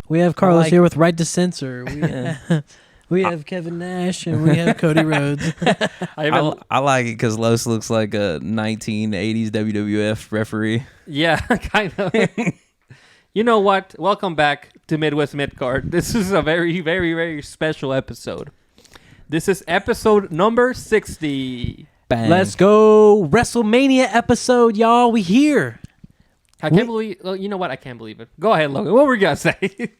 We have Carlos here with Right to Censor. We have Kevin Nash and we have Cody Rhodes. I like it because Los looks like a 1980s WWF referee. Yeah, kind of. You know what? Welcome back to Midwest Midcard. This is a very, very, very special episode. This is episode number 60. Bang. Let's go. WrestleMania episode, y'all. We here. I can't believe... Well, you know what? I can't believe it. Go ahead, Logan. What were you going to say?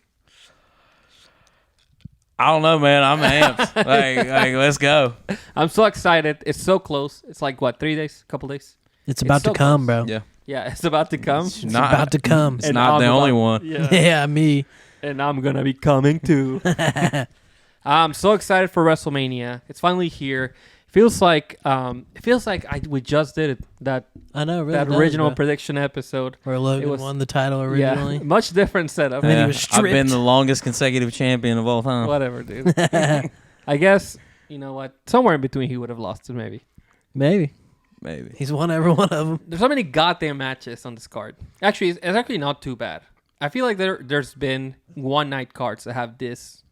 I don't know, man. I'm amped. like, let's go. I'm so excited. It's so close. It's like, what, 3 days? Couple days? It's about to so come, close. bro. Yeah. Yeah, it's about to come. It's about to come. It's not the only one. Yeah, me. And I'm going to be coming too. I'm so excited for WrestleMania. It's finally here. Feels like we just did it. I know, really that does, original bro. prediction episode. Where Logan won the title originally. Yeah, much different setup. And then he was I've been stripped. the longest consecutive champion of all time. Whatever, dude. I guess, you know what? Somewhere in between he would have lost it, maybe. Maybe. Maybe. He's won every one of them. There's so many goddamn matches on this card. Actually, it's actually not too bad. I feel like there's been one night cards that have this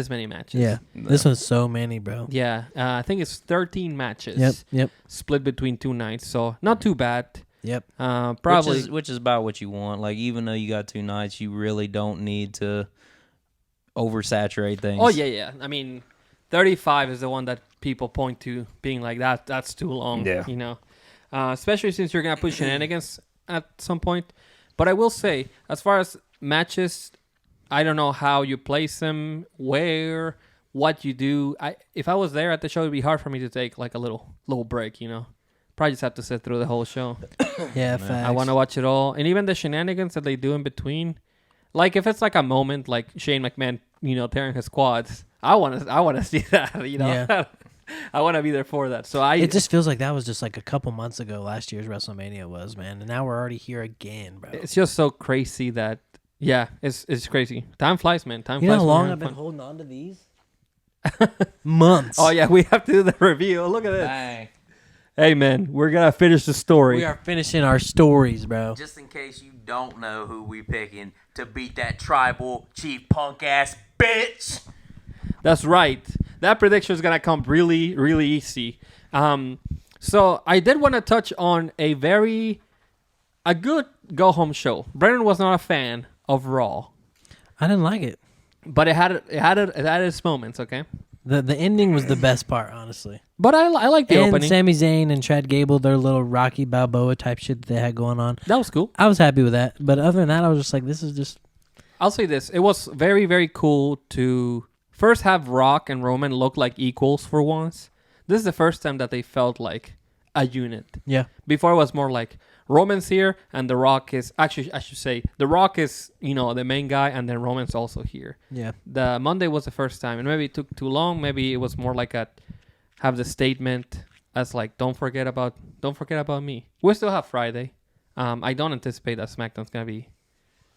many matches. Yeah. This one's so many, bro. Yeah. I think it's 13 matches. Yep. Split between 2 nights, so not too bad. Yep. Probably. Which is about what you want. Like, even though you got 2 nights, you really don't need to oversaturate things. Oh, yeah. I mean, 35 is the one that people point to being like, that's too long. Yeah. You know? Especially since you're going to put shenanigans at some point. But I will say, as far as matches, I don't know how you place them, where, what you do. If I was there at the show, it'd be hard for me to take like a little break, you know? Probably just have to sit through the whole show. Yeah, facts. I want to watch it all. And even the shenanigans that they do in between. Like, if it's like a moment like Shane McMahon, you know, tearing his quads, I want to see that, you know? Yeah. I want to be there for that. So it just feels like that was just like a couple months ago last year's WrestleMania was, man. And now we're already here again, bro. It's just so crazy that, yeah, it's crazy. Time flies, man. Time you flies. know how long I've been holding on to these? Months. Oh, yeah, we have to do the review. Look at this. Dang. Hey, man, we're going to finish the story. We are finishing our stories, bro. Just in case you don't know who we picking to beat that tribal chief punk ass bitch. That's right. That prediction is going to come really, really easy. So I did want to touch on a good go-home show. Brennan was not a fan of Raw. I didn't like it. But it had its moments, okay? The ending was the best part, honestly. But I like the and opening. Sami Zayn and Chad Gable, their little Rocky Balboa type shit that they had going on. That was cool. I was happy with that. But other than that, I was just like, this is just... I'll say this. It was very, very cool to first have Rock and Roman look like equals for once. This is the first time that they felt like a unit. Yeah. Before it was more like Roman's here and The Rock is... Actually, I should say The Rock is, you know, the main guy and then Roman's also here. Yeah. The Monday was the first time. And maybe it took too long. Maybe it was more like have the statement as like, don't forget about me. We still have Friday. I don't anticipate that SmackDown's going to be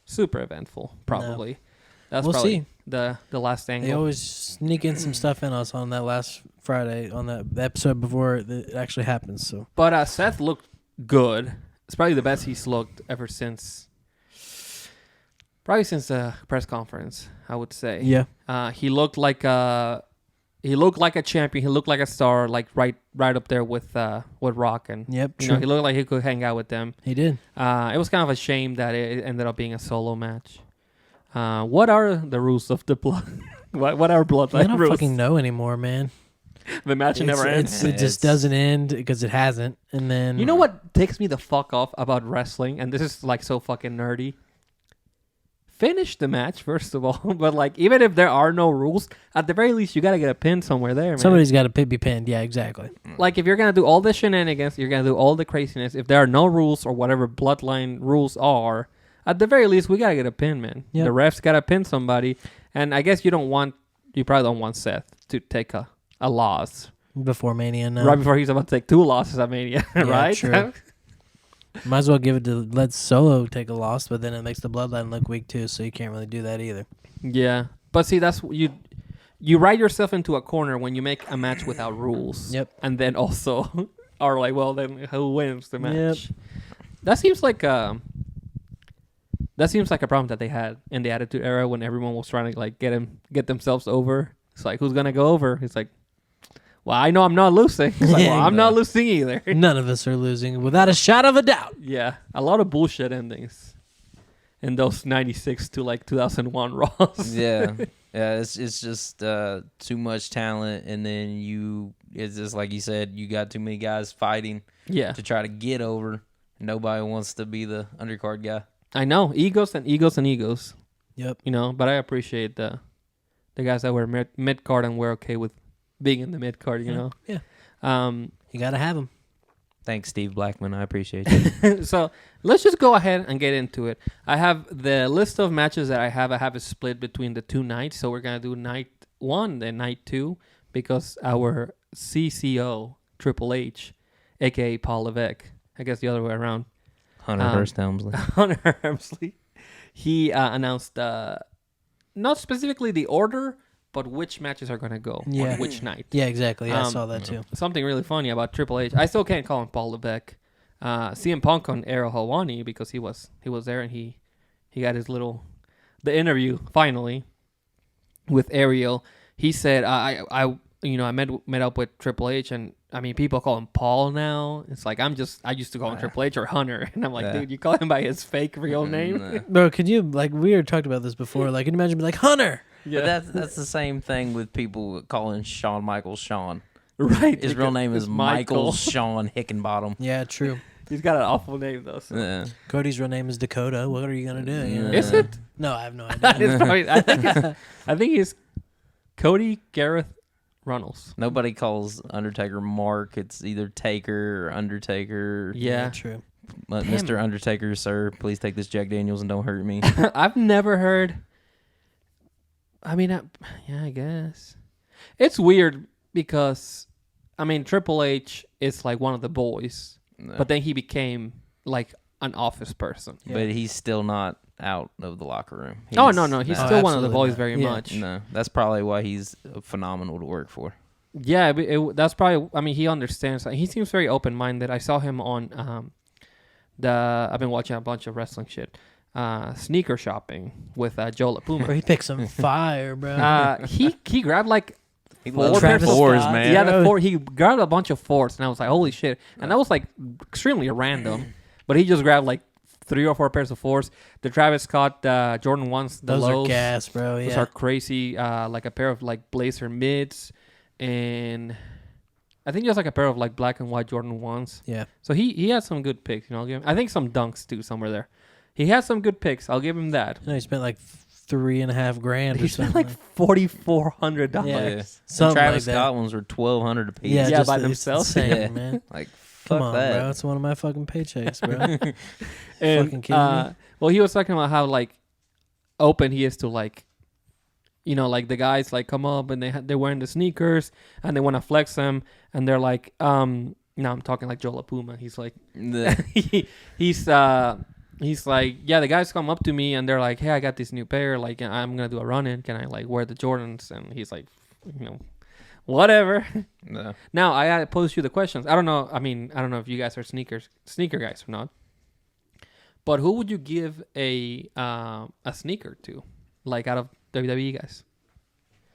super eventful, probably. No. That's we'll probably see. the last angle. They always sneak in some stuff in us on that last Friday, on that episode before it actually happens. So, But Seth looked good. It's probably the best he's looked ever since the press conference, I would say. yeah. He looked like a champion. He looked like a star, like right up there with Rock, and Yep, you true. know, he looked like he could hang out with them. He did. It was kind of a shame that it ended up being a solo match. What are the rules of the blood? what are bloodline I don't rules? fucking know anymore, man. The match never ends. It just doesn't end because it hasn't. And then... You know what takes me the fuck off about wrestling? And this is like so fucking nerdy. Finish the match, first of all. But like, even if there are no rules, at the very least, you got to get a pin somewhere there, man. Somebody's got to be pinned. Yeah, exactly. Like, if you're going to do all the shenanigans, you're going to do all the craziness. If there are no rules or whatever bloodline rules are, at the very least, we got to get a pin, man. Yep. The refs got to pin somebody. And I guess you probably don't want Seth to take a loss. Before Mania, no. Right before he's about to take 2 losses at Mania, Yeah, right? true. Might as well give it to let Solo take a loss, but then it makes the bloodline look weak too, so you can't really do that either. Yeah. But see, that's you write yourself into a corner when you make a match without rules. Yep. And then also are like, well, then who wins the match? Yep. That seems like that seems like a problem that they had in the Attitude Era when everyone was trying to like get themselves over. It's like, who's gonna go over? It's like, well, I know I'm not losing. It's like, well, I'm not losing either. None of us are losing without a shadow of a doubt. Yeah, a lot of bullshit endings in those 96 to like 2001 Raws. Yeah. Yeah, it's just too much talent, and then it's just like you said, you got too many guys fighting Yeah, to try to get over. Nobody wants to be the undercard guy. I know, egos and egos and egos. Yep. You know, but I appreciate the guys that were mid card and were okay with being in the mid card. You know. Yeah. You gotta have them. Thanks, Steve Blackman. I appreciate you. So let's just go ahead and get into it. I have the list of matches that I have. I have it split between the 2 nights. So we're going to do night 1 and night 2 because our CCO, Triple H, a.k.a. Paul Levesque, I guess the other way around. Hunter Hearst Helmsley. Hunter Helmsley. He announced not specifically the order, but which matches are going to go on which night. Yeah, exactly. I saw that too. Something really funny about Triple H. I still can't call him Paul Levesque. CM Punk on Ariel Helwani because he was there and he got the interview finally with Ariel. He said I met up with Triple H, and I mean people call him Paul now. It's like I used to call him Triple H or Hunter, and I'm like, dude, you call him by his fake real name? Bro, could you, like, we already talked about this before, like, can you imagine being like, Hunter? Yeah, but that's the same thing with people calling Shawn Michaels Sean. Right. His real name is Michael Sean Hickenbottom. Yeah, true. He's got an awful name though. So. Yeah. Cody's real name is Dakota. What are you gonna do? You know? Is it? No, I have no idea. I think it's Cody Gareth Runnels. Nobody calls Undertaker Mark. It's either Taker or Undertaker. Yeah, true. Mr. Undertaker, sir, please take this Jack Daniels and don't hurt me. I've never heard. I mean, I guess it's weird because, I mean, Triple H is like one of the boys, but then he became like an office person. Yeah. But he's still not out of the locker room. No, he's still one of the boys very much. No, that's probably why he's phenomenal to work for. Yeah, that's probably. I mean, he understands. He seems very open-minded. I saw him on I've been watching a bunch of wrestling shit. Sneaker shopping with Joe LaPuma. Bro, he picked some fire, bro. He grabbed like he four loves fours, man. Yeah, the four. He grabbed a bunch of fours, and I was like, "Holy shit!" And that was like extremely random. But he just grabbed like 3 or 4 pairs of fours. The Travis Scott Jordan 1s, those lows, are gas, bro. Yeah, those are crazy. Like a pair of like Blazer mids, and I think just like a pair of like black and white Jordan 1s. Yeah. So he had some good picks. You know, I'll give him, I think some dunks too somewhere there. He has some good picks. I'll give him that. No, he spent like $3.5 grand. He spent like $4,400. Yeah. Some Travis like Scott ones were $1,200 a piece. Yeah, Yeah, just, by themselves. Insane, Yeah. man. Like, Come fuck on, that. bro. It's one of my fucking paychecks, bro. And, fucking kidding me? Well, he was talking about how like open he is to like, you know, like the guys like come up and they're wearing the sneakers and they want to flex them and they're like, no, I'm talking like Joe LaPuma. He's like, he's like, yeah, the guys come up to me and they're like, hey, I got this new pair. Like, I'm gonna do a run in. Can I like wear the Jordans? And he's like, you know, whatever. No. Now I pose you the questions. I don't know. I mean, I don't know if you guys are sneaker guys or not. But who would you give a sneaker to, like out of WWE guys?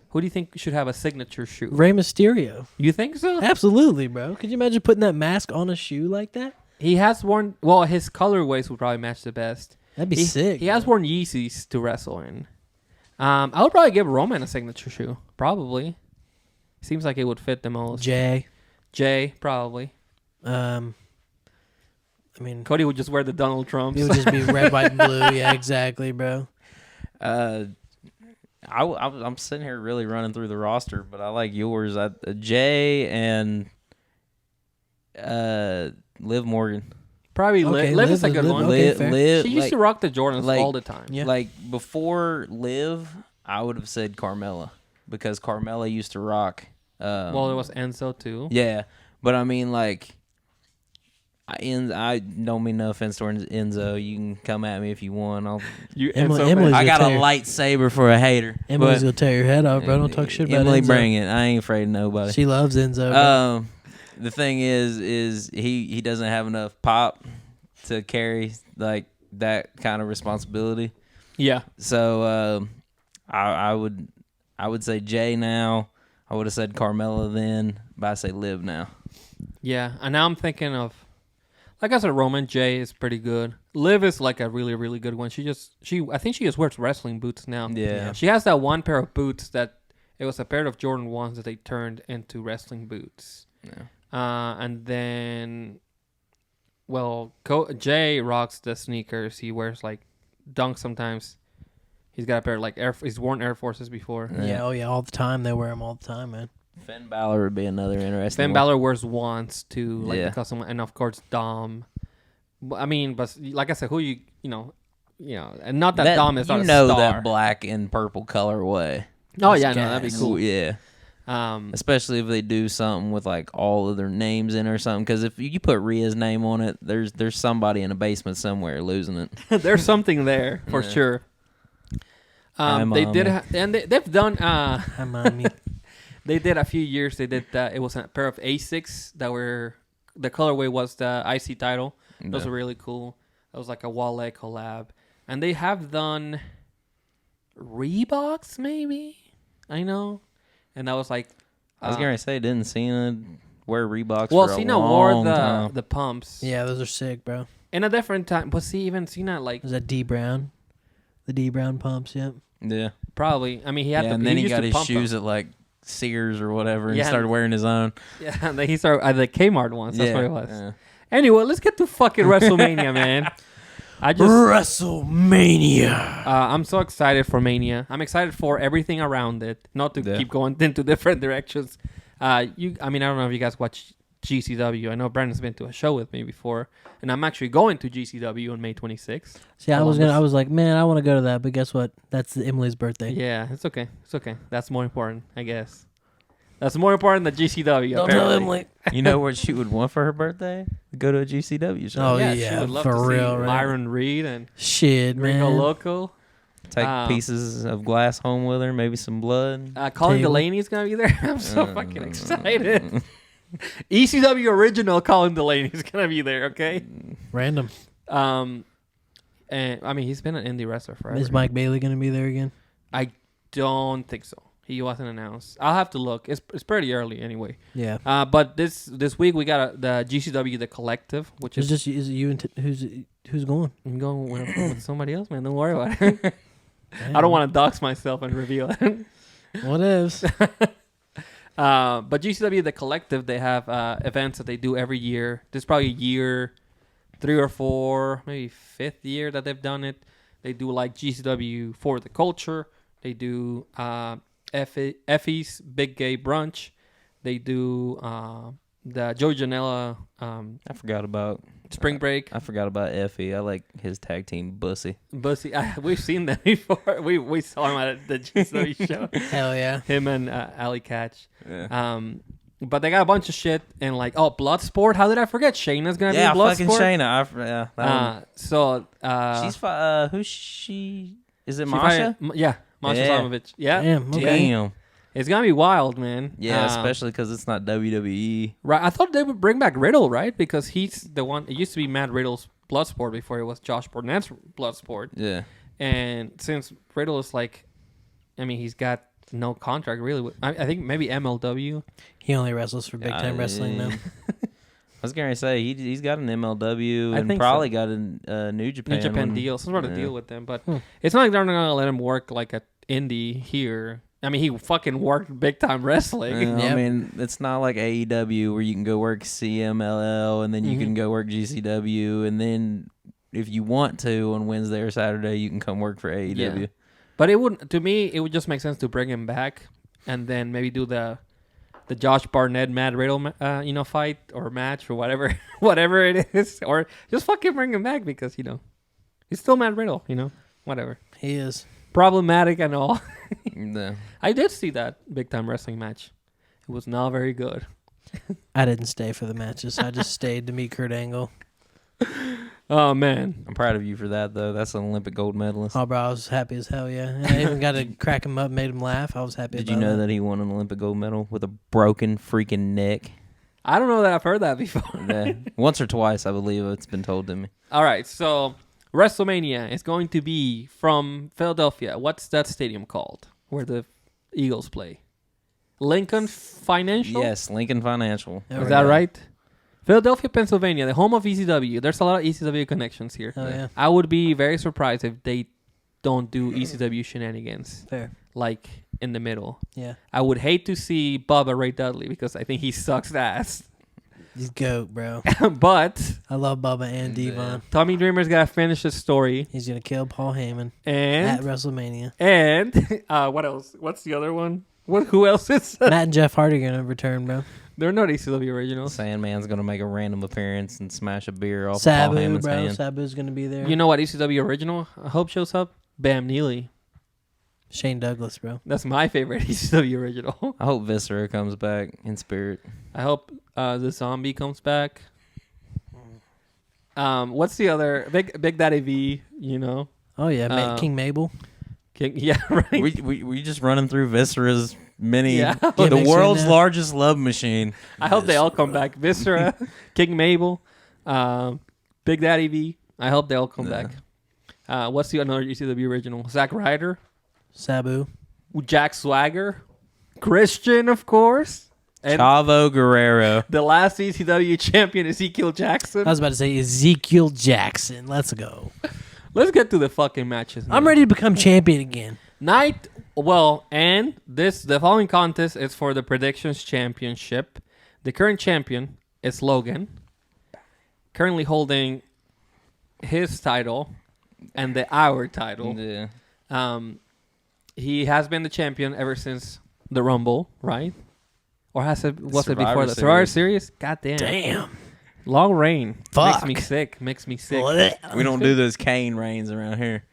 Who do you think should have a signature shoe? Rey Mysterio. You think so? Absolutely, bro. Could you imagine putting that mask on a shoe like that? He has worn. Well, his colorways would probably match the best. That'd be sick. He has worn Yeezys to wrestle in. I would probably give Roman a signature shoe. Probably. Seems like it would fit the most. Jay, probably. I mean, Cody would just wear the Donald Trumps. it would just be red, white, and blue. Yeah, exactly, bro. I'm sitting here really running through the roster, but I like yours. Jay and Liv Morgan. Probably Okay, Liv is a good one. Okay, fair. She used to rock the Jordans all the time. Yeah. Like before Liv, I would have said Carmella because Carmella used to rock. Well, it was Enzo too. Yeah, but I mean, like, I don't mean no offense towards Enzo. You can come at me if you want. Emily's I got a gonna lightsaber for a hater. Emily's but gonna tear your head off, bro. Don't talk shit about Emily, Enzo. bring it. I ain't afraid of nobody. She loves Enzo. Bro. The thing is he doesn't have enough pop to carry like that kind of responsibility. Yeah. So I would say Jay now. I would have said Carmella then, but I say Liv now. Yeah, and now I'm thinking of, like I said, Roman. Jay is pretty good. Liv is like a really, really good one. I think she just wears wrestling boots now. Yeah. She has that one pair of boots that it was a pair of Jordan 1s that they turned into wrestling boots. Yeah. And then, well, Jay rocks the sneakers. He wears like Dunks sometimes. He's got a pair of like he's worn Air Forces before. Yeah, all the time. They wear them all the time, man. Finn Balor would be another interesting Finn one. Balor wears once too, like Yeah. the custom, and of course Dom. I mean, but like I said, who you know, and not that Dom is not a star. That black and purple colorway. Oh yeah, no, that'd be cool. Yeah. Especially if they do something with like all of their names in or something. Because if you put Rhea's name on it, there's somebody in a basement somewhere losing it. There's something there for sure. They did, and they've done. Hi, mommy. They did a few years. They did that. It was a pair of Asics that were the colorway was the IC title. Those were really cool. That was like a Wale collab, and they have done Reeboks maybe. I know, and that was like. I was gonna say, didn't Cena wear Reeboks? Well, for Cena a long wore time? the pumps. Yeah, those are sick, bro. In a different time, but see, even Cena like Was that D Brown? The D Brown pumps, yep. Yeah. probably. I mean, he had And then he got his shoes at like Sears or whatever, and Yeah. started wearing his own. Yeah, and then he started at the Kmart ones. That's what it was. Yeah. Anyway, let's get to fucking WrestleMania, man. WrestleMania. I'm so excited for Mania. I'm excited for everything around it. Not to keep going into different directions. I don't know if you guys watch GCW. I know Brandon's been to a show with me before, and I'm actually going to GCW on May 26th. See, I was like, man, I want to go to that, but guess what? That's Emily's birthday. Yeah, it's okay. It's okay. That's more important, I guess. That's more important than GCW. Don't apparently. tell Emily. You know what she would want for her birthday? Go to a GCW show. Oh, Yeah, yeah, she would love for to real, see right? Myron Reed and Shit, Gringo man. Loco. Take pieces of glass home with her, maybe some blood. Colin Table. Mm. Delaney's gonna be there. I'm so fucking excited. ECW original Colin Delaney's gonna be there. Okay. Random. And I mean, he's been an indie wrestler forever. Is Mike Bailey going to be there again? I don't think so. He wasn't announced. I'll have to look. It's pretty early anyway. Yeah. But this week we got the GCW The Collective, which Is is it you and who's going? I'm going with somebody else, man. Don't worry about it. I don't want to dox myself and reveal it. What ifs? But GCW The Collective, they have events that they do every year. This is probably year 3 or 4, maybe 5th year that they've done it. They do like GCW for the Culture. They do Effie's Big Gay Brunch. They do the Joey Janela I forgot about Spring Break. I forgot about Effie. I like his tag team Bussy. Bussy, we've seen that before. We saw him at the GCW show. Hell yeah. Him and Ali Catch. Yeah. But they got a bunch of shit and like, Bloodsport. How did I forget? Shayna's gonna be in fucking Bloodsport. Shayna. That one. She's who's she? Is it she Masha? yeah, Masha Yeah. Slamovich. Yeah, Damn. Okay. Damn. it's gonna be wild, man. Yeah, especially because it's not WWE. Right. I thought they would bring back Riddle, right? Because he's the one. It used to be Matt Riddle's Bloodsport before it was Josh Barnett's Bloodsport. Yeah. And since Riddle is like, I mean, he's got no contract really. I think maybe MLW. He only wrestles for big time wrestling now. I was gonna say he's got an MLW I and think probably so. got a New Japan. New Japan one. deal, some sort of Yeah. deal with them. But it's not like they're not gonna let him work like at indie here. I mean, he fucking worked big time wrestling. I Yep. mean, it's not like AEW where you can go work CMLL and then you can go work GCW, and then if you want to on Wednesday or Saturday, you can come work for AEW. Yeah. But it would, to me, it would just make sense to bring him back and then maybe do the Josh Barnett Matt Riddle fight or match or whatever whatever it is, or just fucking bring him back because he's still Matt Riddle, whatever. He is. Problematic and all. Yeah. I did see that big time wrestling match. It was not very good. I didn't stay for the matches. I just stayed to meet Kurt Angle. Oh man, I'm proud of you for that, though. That's an Olympic gold medalist. Oh, bro, I was happy as hell, yeah. And I even got to crack him up, made him laugh. I was happy Did about you know that he won an Olympic gold medal with a broken freaking neck? I don't know that I've heard that before. Yeah. Once or twice, I believe it's been told to me. All right, so WrestleMania is going to be from Philadelphia. What's that stadium called where the Eagles play? Lincoln Financial? Yes, Lincoln Financial. There Is we that go. right? Philadelphia, Pennsylvania, the home of ECW. There's a lot of ECW connections here. Oh yeah, I would be very surprised if they don't do ECW shenanigans fair. like in the middle. Yeah, I would hate to see Bubba Ray Dudley because I think he sucks ass. he's goat, bro. But I love Bubba and Devon. Tommy Dreamer's got to finish his story. He's gonna kill Paul Heyman at And WrestleMania. what else? What's the other one? Who else is? Matt and Jeff Hardy gonna return, bro. They're not ECW originals. Sandman's gonna make a random appearance and smash a beer off Paul Sabu, Heyman's bro. hand. Sabu's gonna be there. You know what ECW original I hope shows up? Bam Neely. Shane Douglas, bro. That's my favorite ECW original. I hope Viscera comes back in spirit. I hope the zombie comes back. What's the other Big Daddy V? You know, Oh yeah, King Mabel. King, yeah, right. We just running through Viscera's many Yeah. the Gimmicks world's right now. largest love machine. I hope they all come back. Viscera, King Mabel, Big Daddy V. I hope they all come Yeah. back. What's the another ECW original? Zack Ryder, Sabu. Jack Swagger, Christian, of course, and Chavo Guerrero. the last ECW champion, Ezekiel Jackson. I was about to say Ezekiel Jackson. Let's go. Let's get to the fucking matches. I'm man. ready to become champion again. The following contest is for the Predictions Championship. The current champion is Logan, currently holding his title and our title. Yeah. He has been the champion ever since the Rumble, right? Or was it before Survivor the Survivor Series. Series? God damn. Damn. Long reign. Fuck. Makes me sick. We don't do those Kane reigns around here.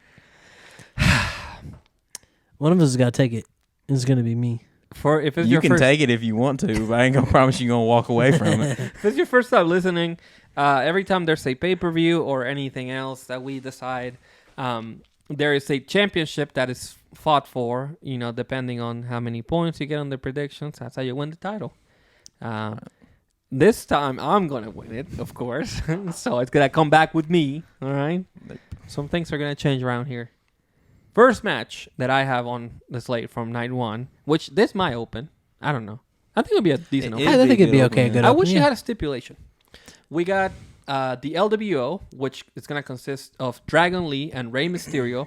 One of us has got to take it. It's gonna be me. If it's You your can first, take it if you want to, but I ain't gonna promise you gonna walk away from it. if it's your first time listening, every time there's a pay-per-view or anything else that we decide, there is a championship that is fought for, depending on how many points you get on the predictions. That's how you win the title. This time, I'm going to win it, of course. So it's going to come back with me, all right? Some things are going to change around here. First match that I have on the slate from night one, which this might open. I don't know. I think it'll be a decent open. I think it'd be okay. Good. I open, wish yeah. you had a stipulation. We got the LWO, which is going to consist of Dragon Lee and Rey Mysterio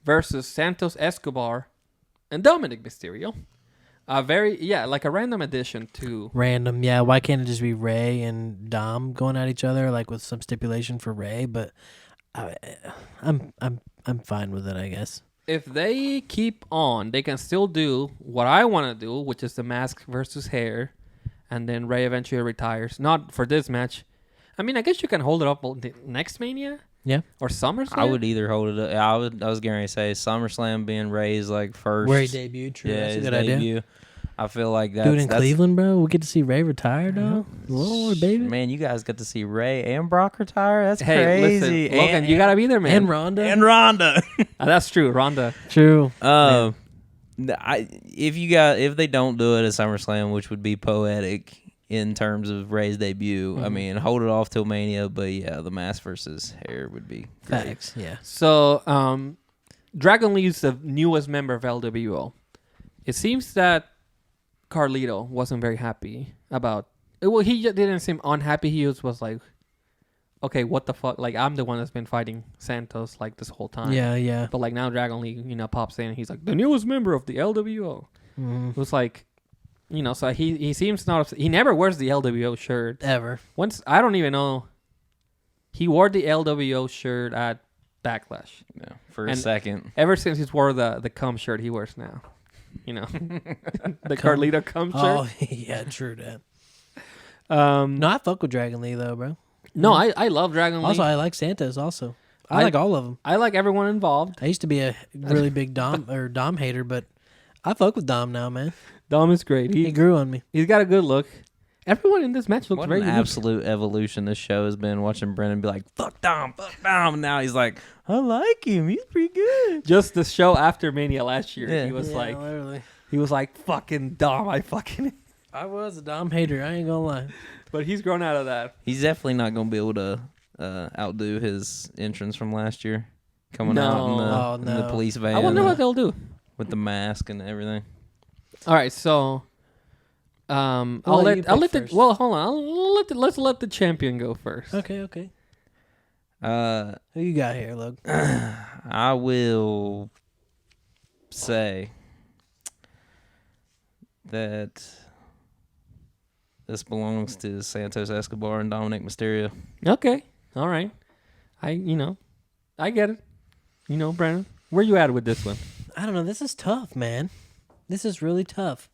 versus Santos Escobar and Dominic Mysterio. Like a random addition to... Random, yeah. Why can't it just be Ray and Dom going at each other, like with some stipulation for Ray? But I'm fine with it, I guess. If they keep on, they can still do what I want to do, which is the mask versus hair, and then Ray eventually retires. Not for this match. I mean, I guess you can hold it up next Mania. Yeah. Or SummerSlam. I would either hold it up. I was going to say SummerSlam being Ray's like first. Ray debut, true. Yeah, That's a his good debut. idea. I feel like that's Do it in Cleveland, bro. We get to see Ray retire, dog. Lord, baby. Man, you guys got to see Ray and Brock retire. That's Hey, crazy. listen, Logan, you gotta be there, man. And Ronda. And Ronda. That's true, Ronda. True. If they don't do it at SummerSlam, which would be poetic in terms of Ray's debut, I mean, hold it off till Mania. But yeah, the mask versus hair would be great. Facts. Yeah. So, Dragon Lee is the newest member of LWO. It seems that Carlito wasn't very happy about. Well, he just didn't seem unhappy. He was like, "Okay, what the fuck? Like, I'm the one that's been fighting Santos like this whole time." Yeah, yeah. But like now, Dragon Lee, pops in. And he's like the newest member of the LWO. Mm-hmm. It was like, so he seems not. He never wears the LWO shirt. Ever. Once I don't even know. He wore the LWO shirt at Backlash. Yeah, for a And second. Ever since he's wore the cum shirt he wears now. The Carlito cum shirt. Oh, yeah, true that. No, I fuck with Dragon Lee, though, bro. No, I love Dragon Lee. Also, I like Santos, also. I like all of them. I like everyone involved. I used to be a really big Dom hater, but I fuck with Dom now, man. Dom is great. He grew on me. He's got a good look. Everyone in this match looks What very an unique. absolute evolution this show has been. Watching Brennan be like, fuck Dom. And now he's like, I like him. He's pretty good. Just the show after Mania last year, Yeah. he was literally. fucking Dom. I was a Dom hater. I ain't gonna lie. But he's grown out of that. He's definitely not going to be able to outdo his entrance from last year, coming No. out in the No. police van. I wonder what they'll do. with the mask and everything. All right, so I'll let first. hold on. Let's let the champion go first. Okay. Uh, Who you got here, Logan? I will say that this belongs to Santos Escobar and Dominic Mysterio. Okay. All right. I get it. Brandon, where you at with this one? I don't know. This is tough, man. This is really tough.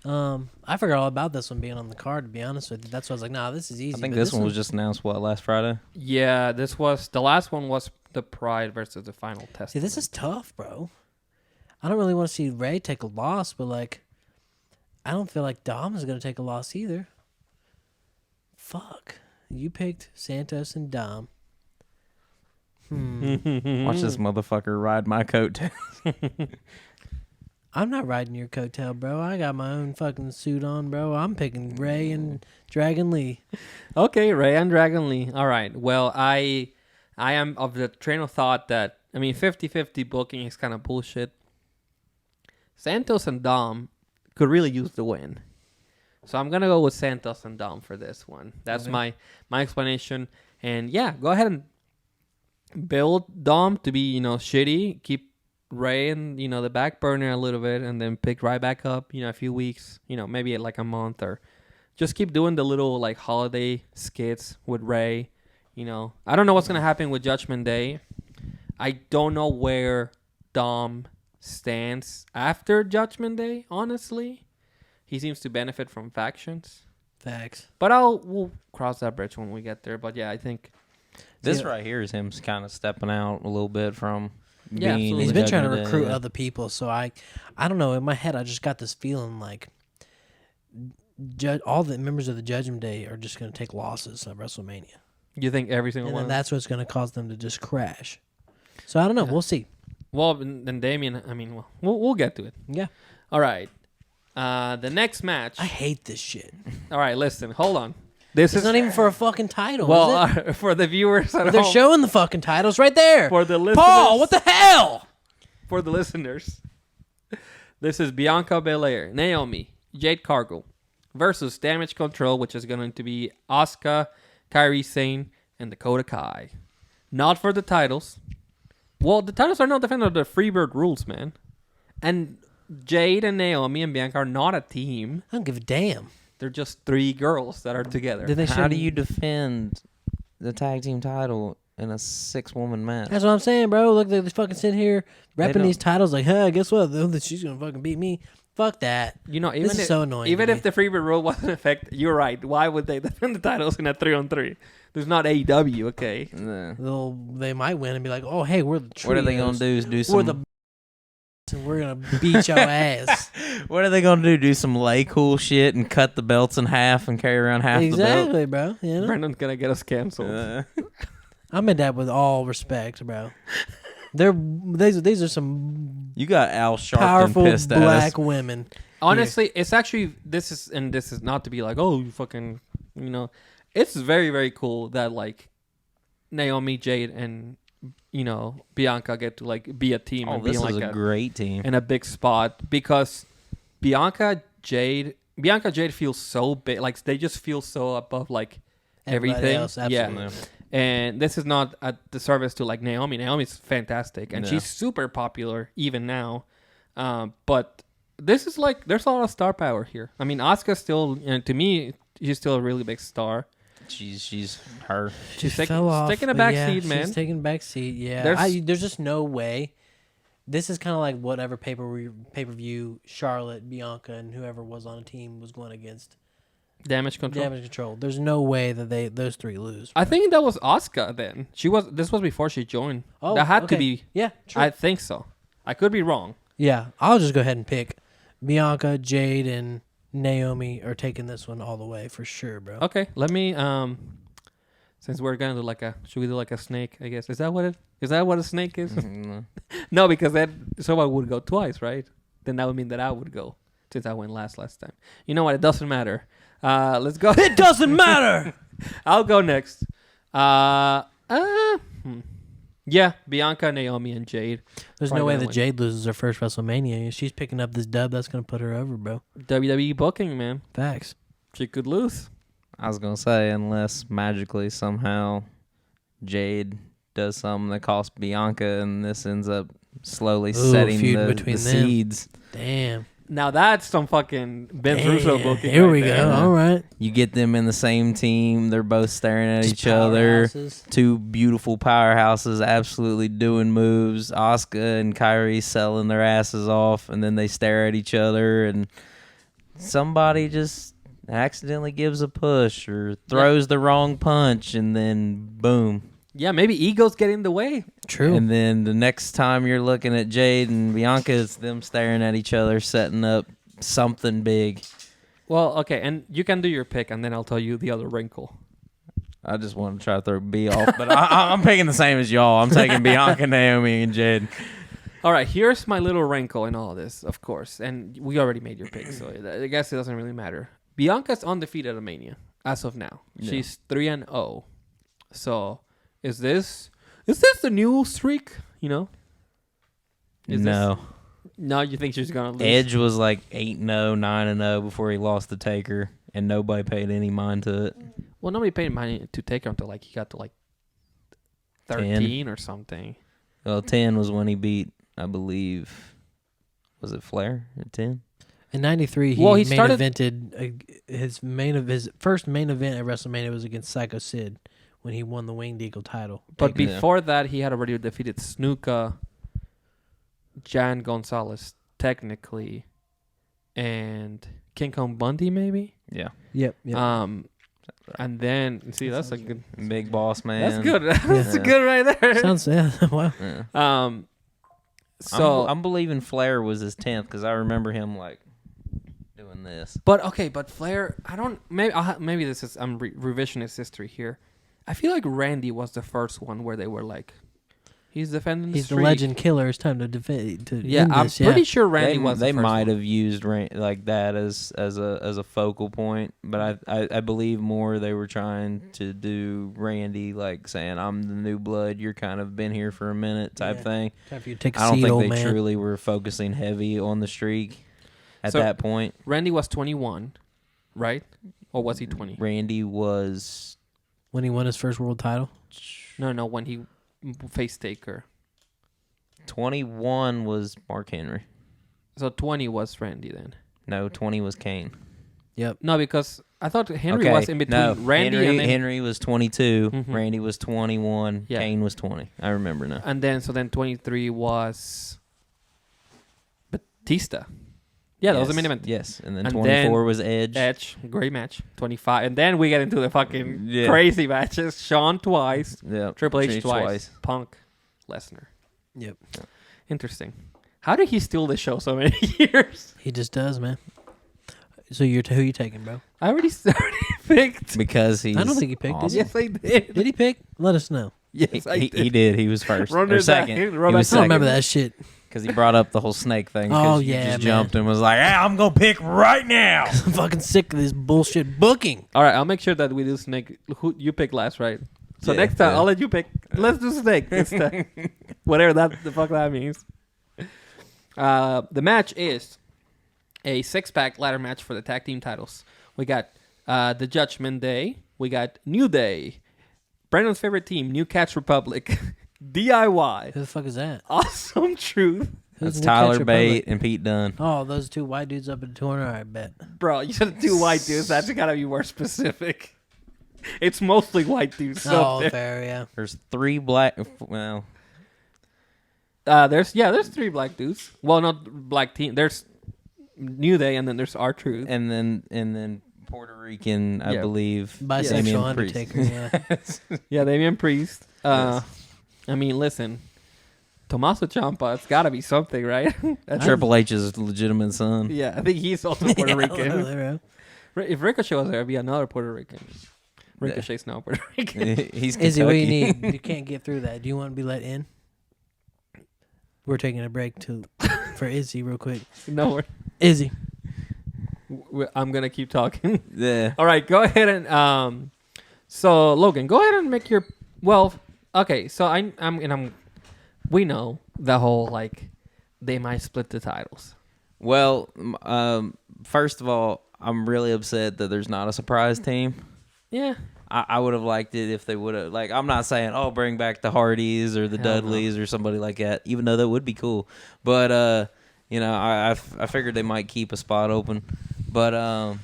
I forgot all about this one being on the card, to be honest with you. That's why I was like, nah, this is easy. I think But this one was just announced, last Friday? Yeah, the last one was the Pride versus the Final Test. See, this is tough, bro. I don't really want to see Ray take a loss, but, like, I don't feel like Dom is going to take a loss either. Fuck. You picked Santos and Dom. Watch this motherfucker ride my coattail. I'm not riding your coattail, bro. I got my own fucking suit on, bro. I'm picking Ray and Dragon Lee. Okay, Ray and Dragon Lee. All right. Well, I am of the train of thought that, 50-50 booking is kind of bullshit. Santos and Dom could really use the win. So I'm going to go with Santos and Dom for this one. That's my explanation. And yeah, go ahead and build Dom to be, shitty. Keep Ray in, the back burner a little bit, and then pick right back up, a few weeks, maybe like a month, or just keep doing the little like holiday skits with Ray. I don't know what's going to happen with Judgment Day. I don't know where Dom stands after Judgment Day, honestly. He seems to benefit from factions. Facts. But we'll cross that bridge when we get there. But yeah, I think This right here is him kind of stepping out a little bit from Yeah, being. absolutely. He's been trying to Judgment Day, recruit yeah. other people, so I don't know. In my head, I just got this feeling like all the members of the Judgment Day are just going to take losses at WrestleMania, you think every single and one. then that's what's going to cause them to just crash. So I don't know. Yeah. We'll see. Well, then Damien. We'll get to it. Yeah, All right. The next match. I hate this shit. All right, listen. Hold on. This It's is not even for a fucking title. is well it? for the viewers at They're home. showing the fucking titles right there. For the listeners. Paul, what the hell? For the listeners. This is Bianca Belair, Naomi, Jade Cargill versus Damage Control, which is going to be Asuka, Kairi Sane, and Dakota Kai. Not for the titles. Well, the titles are not defended under the Freebird rules, man. And Jade and Naomi and Bianca are not a team. I don't give a damn. They're just three girls that are together. Did they How do show- you defend the tag team title in a 6-woman match? That's what I'm saying, bro. Look, they're fucking sitting here repping don't- these titles like, hey, guess what? She's going to fucking beat me. Fuck that. Even This is so annoying Even to if the Freebird rule wasn't in effect, you're right. Why would they defend the titles in a 3-on-3? There's not AEW, okay? Nah. They might win and be like, oh, hey, we're the trios. What are they gonna do? Is do We're some? the and we're going to beat your ass. What are they gonna do? Do some lay cool shit and cut the belts in half and carry around half Exactly, bro. You know? Brandon's going to get us canceled. the belt? I meant that with all respect, bro. These are some You got Al Sharpton powerful pissed at black us. women. Honestly, it's actually this is not to be like, oh, you fucking, it's very, very cool that like Naomi, Jade, and Bianca get to like be a team Oh, and this be is like a great team. in a big spot, because Bianca Jade feels so big, like they just feel so above like Everybody everything. else, Yeah. absolutely. And this is not at the service to like Naomi. Naomi's fantastic, and Yeah. she's super popular even now. But this is like there's a lot of star power here. I mean, Asuka's still, to me, she's still a really big star. She's her. She's Fell off, taking a but back yeah, seat, man. She's taking a back seat, yeah. There's- There's just no way. This is kind of like whatever pay-per-view Charlotte, Bianca, and whoever was on a team was going against. Damage control. Damage Control. There's no way that those three lose. I think that was Asuka then. This was before she joined. Oh, that had okay. to be. Yeah, true. I think so. I could be wrong. Yeah, I'll just go ahead and pick Bianca, Jade, and Naomi are taking this one all the way for sure, bro. Okay, let me since we're gonna do should we do like a snake? I guess is that what a snake is? No. No, because someone would go twice, right? Then that would mean that I would go since I went last time. You know what? It doesn't matter. Let's go. It doesn't matter. I'll go next. Yeah, Bianca, Naomi, and Jade. There's Probably no way gonna that win. Jade loses her first WrestleMania. If she's picking up this dub, that's gonna put her over, bro. WWE booking, man. Facts. She could lose. I was gonna say, unless magically somehow Jade does something that costs Bianca, and this ends up slowly setting feud the between them. seeds. Damn. Now that's some fucking Vince Damn. Russo booking. Here right we there. go. All right. You get them in the same team. They're both staring at Just each other. powerhouses. Two beautiful powerhouses absolutely doing moves. Asuka and Kyrie selling their asses off, and then they stare at each other, and somebody just accidentally gives a push or throws the wrong punch, and then boom. Yeah, maybe egos get in the way. True. And then the next time you're looking at Jade and Bianca, it's them staring at each other, setting up something big. Well, okay, and you can do your pick, and then I'll tell you the other wrinkle. I just want to try to throw B off, but I'm picking the same as y'all. I'm taking Bianca, Naomi, and Jade. All right, here's my little wrinkle in all this, of course, and we already made your pick, so I guess it doesn't really matter. Bianca's undefeated at Mania as of now. Yeah. She's 3-0. So, is this the new streak? You know? No. No, you think she's gonna lose? Edge was like 8-0, 9-0 before he lost to Taker, and nobody paid any mind to it. Well, nobody paid money to take her until like he got to like 13 or something. Well, 10 was when he beat, I believe, was it Flair at 10? In '93, he Well, he main started- evented his first main event at WrestleMania was against Psycho Sid when he won the Winged Eagle title. But Yeah. before that, he had already defeated Snuka, Jan Gonzalez, technically, and King Kong Bundy, maybe. Yeah. Yep. And then see that's a good. Big boss man. That's good. That's Yeah. good right there. Sounds wow. Yeah. So, I'm believing Flair was his 10th because I remember him like doing this. but Flair, I don't. Maybe this is revisionist history here. I feel like Randy was the first one where they were like, he's defending the He's the streak. legend killer. It's time to defend. Yeah, I'm pretty sure Randy was. They the first might one. have used like that as a focal point, but I believe more they were trying to do Randy like saying I'm the new blood. You're kind of been here for a minute type Yeah. thing. Time for you to take a I don't seat, think old they man. truly were focusing heavy on the streak at So- that point. Randy was 21, right? Or was he 20? Randy was When he won his first world title. No, when he faced Taker. 21 was Mark Henry. So 20 was Randy then. No, 20 was Kane. Yep. No, because I thought Henry Okay, was in between no, Randy Henry, and then, Henry was 22. Mhm. Randy was 21. Yeah. Kane was 20. I remember now. and then 23 was Batista. Yeah, that was the main event. Yes, and then And 24 then was Edge. Edge, great match. 25, and then we get into the fucking Yeah. crazy matches. Shawn twice, Yeah, Triple H twice, Punk, Lesnar. Yep. Interesting. How did he steal the show so many years? He just does, man. So who you taking, bro? I already picked. Because he's I don't think he picked, did he? Yes, I did. Did he pick? Let us know. Yes, I did. He did. He was first Run or it back. second. Run He back. was I don't second remember that shit. because he brought up the whole snake thing. 'cause Oh, you yeah, just man. jumped and was like, "Hey, I'm gonna pick right now." I'm fucking sick of this bullshit booking. All right, I'll make sure that we do Snake. Who you pick last, right? So Yeah, next time yeah. I'll let you pick. Let's do Snake this time. Whatever the fuck that means. The match is a 6-pack ladder match for the tag team titles. We got the Judgment Day. We got New Day. Brandon's favorite team, New Catch Republic. DIY. Who the fuck is that? Awesome Truth. Who's That's New Tyler Catch Bate Republic? and Pete Dunne. Oh, those two white dudes up in the corner. I bet. Bro, you said 2 white dudes. That's gotta be more specific. It's mostly white dudes. Oh, So fair, yeah. There's 3 black. Well, there's 3 black dudes. Well, not black team. There's New Day, and then there's R-Truth. and then Puerto Rican, I Yeah. believe. Bisexual Damian Priest. Undertaker. Yeah. Yeah, Damian Priest. Yes. I mean, listen, Tommaso Ciampa. It's got to be something, right? That's Triple H's legitimate son. Yeah, I think he's also Puerto Rican. Rican. If Ricochet was there, it'd be another Puerto Rican. Ricochet's now Puerto Rican. He's Izzy, what do you Kentucky. need? You can't get through that. Do you want to be let in? We're taking a break for Izzy real quick. No, Izzy. I'm gonna keep talking. Yeah. All right, go ahead and So Logan, go ahead and make your. Well, okay. So we know the whole like they might split the titles. Well, first of all, I'm really upset that there's not a surprise team. Yeah. I would have liked it if they would have. Like, I'm not saying, oh, bring back the Hardys or the Hell no. Dudleys or somebody like that, even though that would be cool. But, you know, I figured they might keep a spot open. But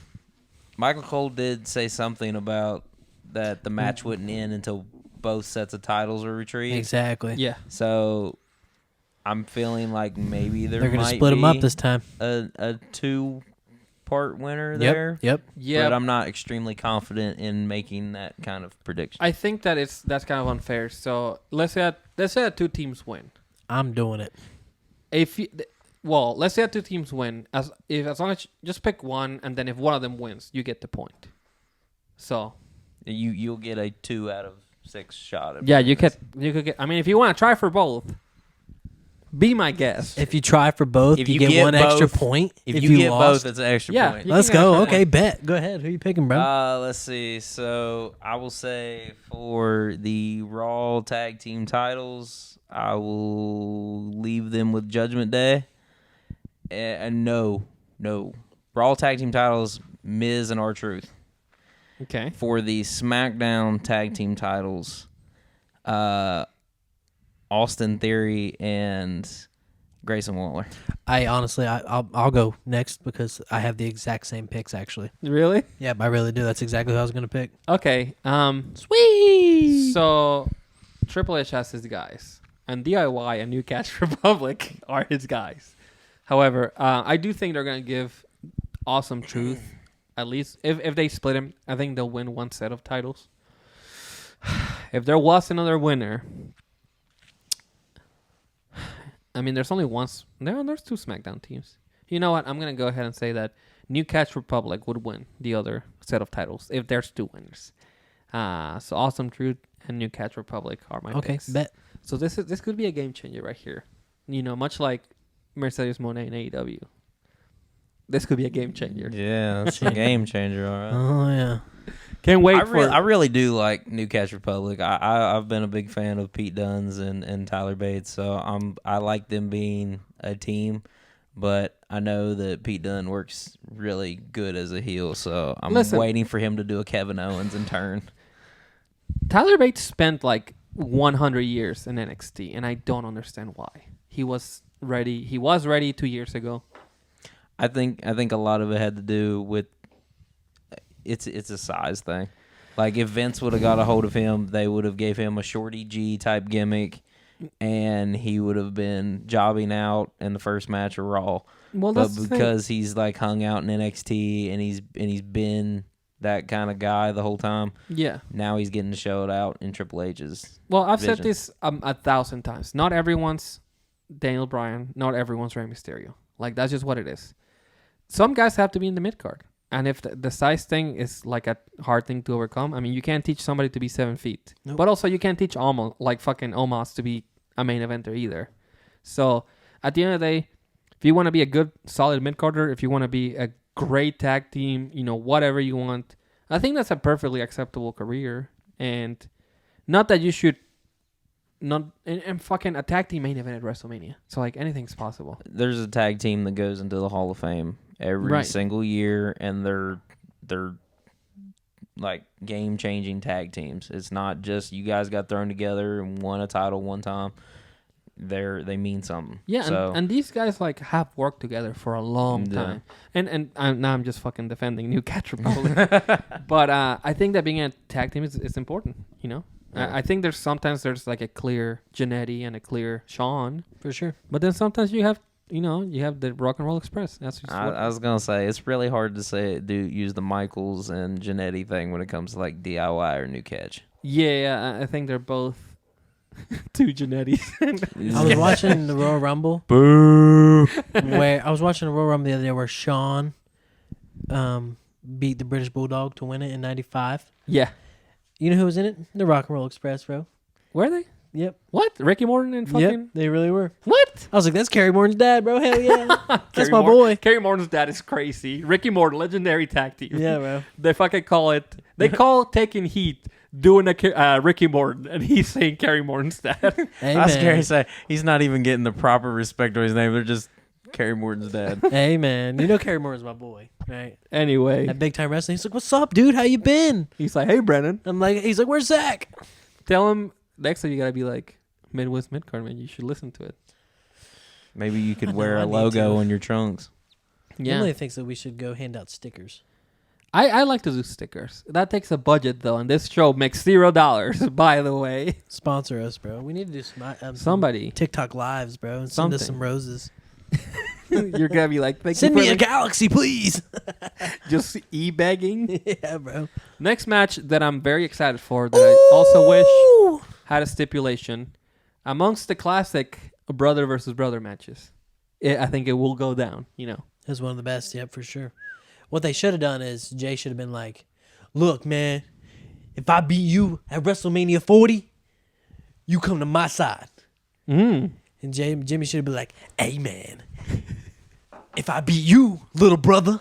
Michael Cole did say something about that the match wouldn't end until both sets of titles are retrieved. Exactly. Yeah. So I'm feeling like maybe they're going to might split them up be this time. a two-part winner there. Yep. Yeah. But I'm not extremely confident in making that kind of prediction. I think that's kind of unfair. So let's say that two teams win. I'm doing it. Let's say that two teams win. As long as just pick one, and then if one of them wins, you get the point. So You'll get a 2 out of 6 shot. At yeah, you could get. I mean, if you want to try for both, be my guest. If you try for both, If you you get get one extra both- point. If you get lost. both, it's an extra Yeah, point. you Let's can get go. extra Okay, point. bet. Go ahead. Who you picking, bro? Let's see. So I will say for the Raw Tag Team titles, I will leave them with Judgment Day. And no. Raw Tag Team titles, Miz and R-Truth. Okay. For the SmackDown Tag Team titles, Austin Theory and Grayson Waller. I'll go next because I have the exact same picks actually. Really? Yep, I really do. That's exactly what I was gonna pick. Okay. Sweet. So Triple H has his guys, and DIY and New Catch Republic are his guys. However, I do think they're gonna give Awesome Truth at least if they split him. I think they'll win one set of titles. If there was another winner, I mean, there's only once. There's 2 SmackDown teams. You know what? I'm gonna go ahead and say that New Catch Republic would win the other set of titles if there's 2 winners. So Awesome Truth and New Catch Republic are my picks. Bet. So this could be a game changer right here. You know, much like Mercedes Moné in AEW. This could be a game changer. Yeah, it's a game changer, all right. Oh yeah. Can't wait I really do like New Catch Republic. I've been a big fan of Pete Dunne's and Tyler Bates, so I like them being a team. But I know that Pete Dunne works really good as a heel, so I'm waiting for him to do a Kevin Owens and turn. Tyler Bates spent like 100 years in NXT, and I don't understand why. He was ready 2 years ago. I think a lot of it had to do with it's a size thing. Like if Vince would have got a hold of him, they would have gave him a Shorty G type gimmick, and he would have been jobbing out in the first match of Raw. Well, but that's because he's like hung out in NXT and he's been that kind of guy the whole time. Yeah. Now he's getting to show it out in Triple H's. Well, I've vision. said this 1,000 times. Not everyone's Daniel Bryan. Not everyone's Rey Mysterio. Like that's just what it is. Some guys have to be in the mid-card. And if the size thing is like a hard thing to overcome, I mean, you can't teach somebody to be 7 feet. Nope. But also you can't teach fucking Omos to be a main eventer either. So at the end of the day, if you want to be a good, solid mid-carder, if you want to be a great tag team, you know, whatever you want, I think that's a perfectly acceptable career. And not that you should not and fucking a tag team main event at WrestleMania. So like anything's possible. There's a tag team that goes into the Hall of Fame every single year, and they're like game-changing tag teams. It's not just you guys got thrown together and won a title one time. They mean something. Yeah, so, and these guys like have worked together for a long time. And now I'm just fucking defending New Catch Republic. But I think that being a tag team is important, you know? Yeah. I think there's like a clear Jannetty and a clear Shawn. For sure. But then sometimes you have the Rock and Roll Express. That's just I was gonna say it's really hard to use the Michaels and Jannetty thing when it comes to like DIY or New Catch. Yeah, I think they're both two Jannettys. I was watching the Royal Rumble. Boo! I was watching the Royal Rumble the other day where Shawn beat the British Bulldog to win it in '95. Yeah. You know who was in it? The Rock and Roll Express, bro. Were they? Yep. What? Ricky Morton and fucking... Yep, they really were. What? What? I was like, that's Kerry Morton's dad, bro. Hell yeah. That's Kerry my Morton- boy. Kerry Morton's dad is crazy. Ricky Morton, legendary tag team. Yeah, bro. They fucking call it. They call taking heat doing a Ricky Morton, and he's saying Kerry Morton's dad. Hey, That's scary man. to say. He's not even getting the proper respect to his name. They're just Kerry Morton's dad. Hey, man. You know Kerry Morton's my boy, right? Anyway, At Big Time Wrestling, he's like, what's up, dude? How you been? he's like, "Hey, Brennan, He's like, where's Zach? tell him next time you gotta be like Midwest Midcard, man. You should listen to it." Maybe you could I know, wear I a need logo to. on your trunks. Yeah, Emily thinks that we should go hand out stickers. I like to do stickers. That takes a budget though, and this show makes $0. By the way, Sponsor us, bro. We need to do some somebody, TikTok lives, bro, and send us Something. some roses. you're gonna be like, "Thank Send you me for a galaxy, please. just e-begging." Yeah, bro. Next match that I'm very excited for that I also wish had a stipulation amongst the classic brother versus brother matches. I think it will go down, you know. That's one of the best, yep, for sure. What they should have done is Jay should have been like, look, man, if I beat you at WrestleMania 40, you come to my side. Mm. And Jimmy should have been like, hey, man, if I beat you, little brother,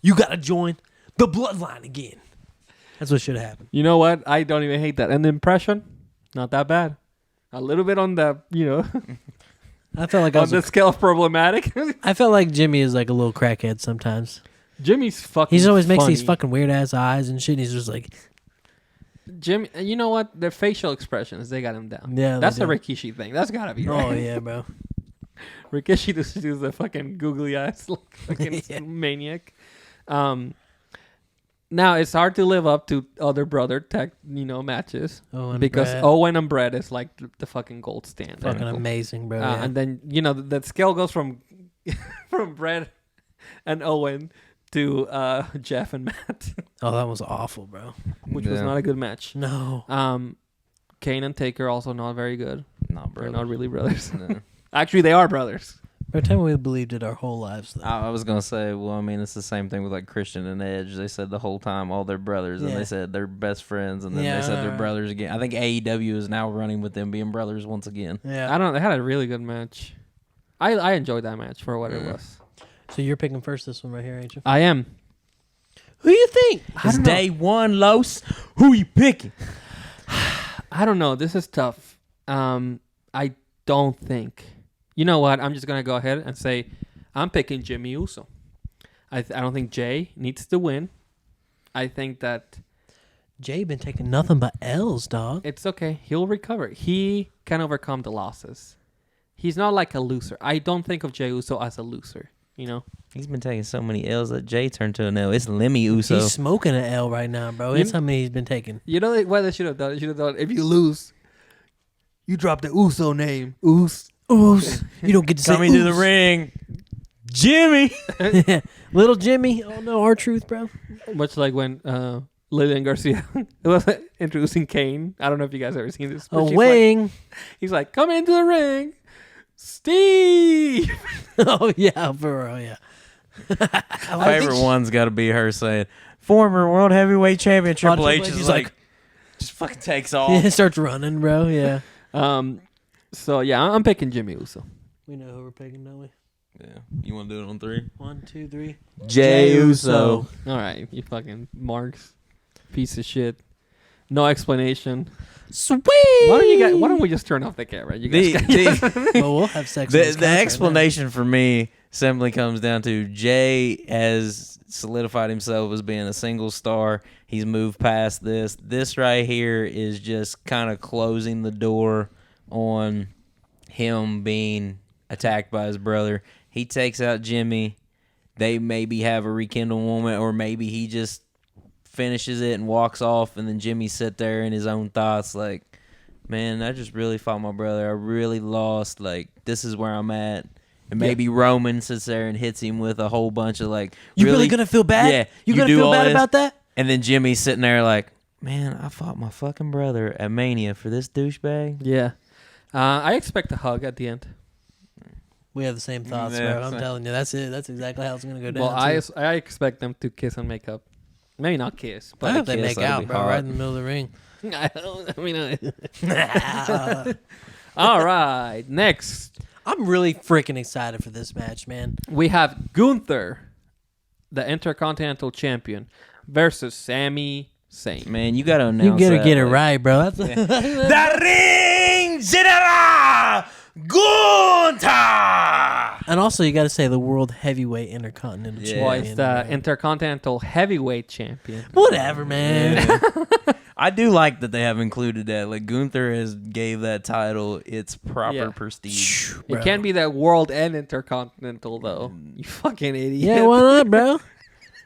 you got to join the bloodline again. That's what should have happened. You know what? I don't even hate that. And the impression, not that bad. A little bit on the, you know, I felt like I on was the scale of problematic. I felt like Jimmy is like a little crackhead sometimes. Jimmy's fucking He always makes funny. these fucking weird ass eyes and shit. And he's just like, Jimmy, you know what? Their facial expressions, they got him down. yeah, That's they a do. Rikishi thing. That's gotta be Oh right. yeah, bro. Rikishi just does the fucking googly eyes like fucking Yeah. maniac. Now it's hard to live up to other brother tech, matches Owen because Brett, Owen and Brett is like the fucking gold standard. fucking amazing, bro. yeah. And then that scale goes from from Brett and Owen to Jeff and Matt, Oh, that was awful, bro. which was Yeah. not a good match. No. Kane and Taker also not very good. Not They're bro. not really brothers. No. Actually, they are brothers. Pretend we believed it our whole lives, though. I was gonna say, well, I mean, it's the same thing with like Christian and Edge. They said the whole time all they're brothers, and Yeah. they said they're best friends, and then Yeah, they said they're right. brothers again. I think AEW is now running with them being brothers once again. Yeah. I don't. They had a really good match. I enjoyed that match for what it Yeah. was. So you're picking first this one right here, ain't you? I am. Who you think? It's day one, Los. Who you picking? I don't know. This is tough. I don't think. You know what? I'm just gonna go ahead and say I'm picking Jimmy Uso. I don't think Jay needs to win. I think that Jay been taking nothing but L's, dog. it's okay. He'll recover. He can overcome the losses. He's not like a loser. I don't think of Jay Uso as a loser. You know. He's been taking so many L's that Jay turned to an L. It's Lemmy Uso. He's smoking an L right now, bro. You- It's how many he's been taking. You know what they should have done? They should have done if you lose, you drop the Uso name. Us. Oos. You don't get to say Coming to the oos. ring, Jimmy. Little Jimmy. Oh, no, our truth, bro. Much like when Lillian Garcia was introducing Kane. I don't know if you guys ever seen this. but A she's like- wing. he's like, come into the ring, Steve. Oh, yeah, for real, yeah. Favorite one's got to be her saying, "Former World Heavyweight Champion Triple H is like, just fucking takes off." Yeah, starts running, bro. Yeah. So yeah, I'm picking Jimmy Uso. We know who we're picking, don't we? Yeah, you want to do it on 3? 1, 2, 3. Jey Uso. All right, you fucking marks, piece of shit. No explanation. Sweet. Why don't we just turn off the camera? You guys Well, we'll have sex. with this The contract explanation for me simply comes down to Jay has solidified himself as being a single star. He's moved past this. This right here is just kind of closing the door on him being attacked by his brother. He takes out Jimmy. They maybe have a rekindle moment, or maybe he just finishes it and walks off, and then Jimmy sit there in his own thoughts like, man, I just really fought my brother. I really lost. Like, this is where I'm at. And maybe Roman sits there and hits him with a whole bunch of like, You really gonna feel bad? Yeah, You you gonna do feel all bad this. about that? And then Jimmy's sitting there like, man, I fought my fucking brother at Mania for this douchebag. Yeah. I expect a hug at the end. We have the same thoughts, Yeah, bro. I'm same. telling you, that's it. That's exactly how it's gonna go down. Well, I too. expect them to kiss and make up. Maybe not kiss, I but hope they kiss, make that'd out, be bro, hot. right in the middle of the ring. all right. Next, I'm really freaking excited for this match, man. We have Gunther, the Intercontinental Champion, versus Sami Zayn. Man, you gotta announce. You gotta that, get it like, right, bro. That's The Ring General Gunther. And also, you got to say the World Heavyweight Intercontinental Yeah. Well, Champion. it's the Intercontinental Heavyweight Champion. Whatever, man. I do like that they have included that. Like Gunther has gave that title its proper Yeah. prestige. It can't be that World and Intercontinental, though. You fucking idiot. Yeah, why not, bro?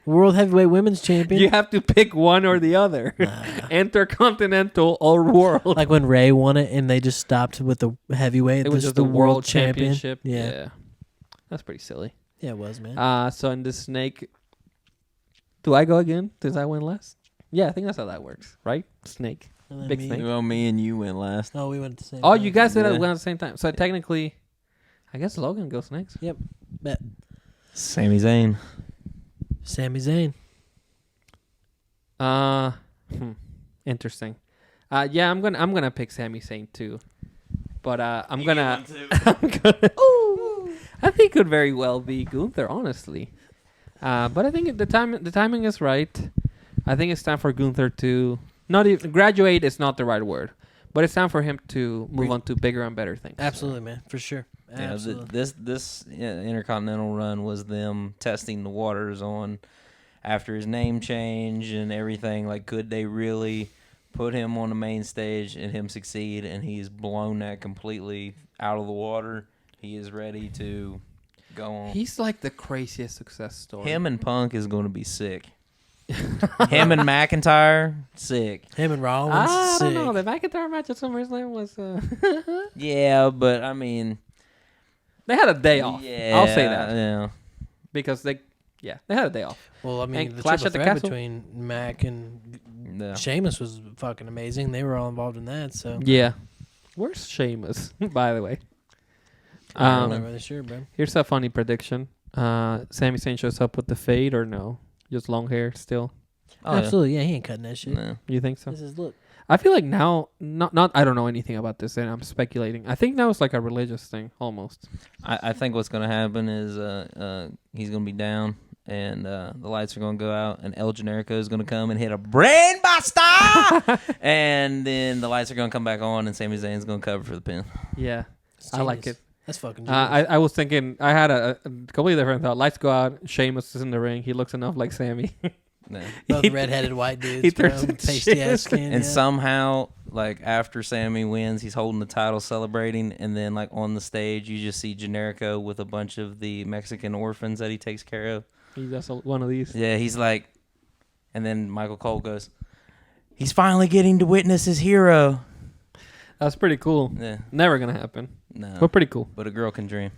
World Heavyweight Women's Champion. You have to pick one or the other. Intercontinental or World. Like when Ray won it and they just stopped with the heavyweight. It was This just is the World Champion. Championship. Yeah. That's pretty silly. Yeah, it was, man. So in the snake, do I go again? Did I win last? Yeah, I think that's how that works, right? Snake. And then big me- snake. Well, me and you went last. Oh, we went at the same Oh, time. you guys did Yeah. it at the same time. So technically, I guess Logan goes next. Yep. Bet. Sami Zayn. Sami Zayn. Interesting. Yeah, I'm gonna pick Sami Zayn too, but I'm gonna. I think it could very well be Gunther, honestly. But I think the timing is right. I think it's time for Gunther to not even graduate. Is not the right word, but it's time for him to move on to bigger and better things. Absolutely, man. For sure. Yeah, Absolutely. this Intercontinental run was them testing the waters on after his name change and everything. Like, could they really put him on the main stage and him succeed? And he's blown that completely out of the water. He is ready to go on. He's like the craziest success story. Him and Punk is going to be sick. Him and McIntyre, sick. Him and Rollins. I sick. don't know. The McIntyre match at SummerSlam was. Yeah, but I mean, They had a day off. yeah, I'll say that Yeah. because they had a day off. Well, I mean, And the Clash triple at the threat Castle? between Mac and Yeah. Sheamus was fucking amazing. They were all involved in that, so Yeah. Where's Sheamus, by the way? I'm not really sure, bro. Here's a funny prediction. Sami Zayn shows up with the fade or no? Just long hair still? Oh, yeah. Absolutely, yeah. He ain't cutting that shit. No. You think so? This is look. I feel like now, not I don't know anything about this, and I'm speculating. I think now it's like a religious thing, almost. I think what's going to happen is he's going to be down, and the lights are going to go out, and El Generico is going to come and hit a brainbuster, and then the lights are going to come back on, and Sami Zayn's going to cover for the pin. Yeah, It's I like genius. it. That's fucking genius. I was thinking, I had a completely different thought. Lights go out, Sheamus is in the ring. He looks enough like Sammy. No. Both he- redheaded white dudes, he bro, turns with into pasty shit. ass skin. And yeah. somehow, like, after Sammy wins, he's holding the title celebrating, and then, like, on the stage, you just see Generico with a bunch of the Mexican orphans that he takes care of. He's just one of these. Yeah, he's like, and then Michael Cole goes, he's finally getting to witness his hero. That's pretty cool. Yeah, Never gonna happen, no, but pretty cool. but a girl can dream.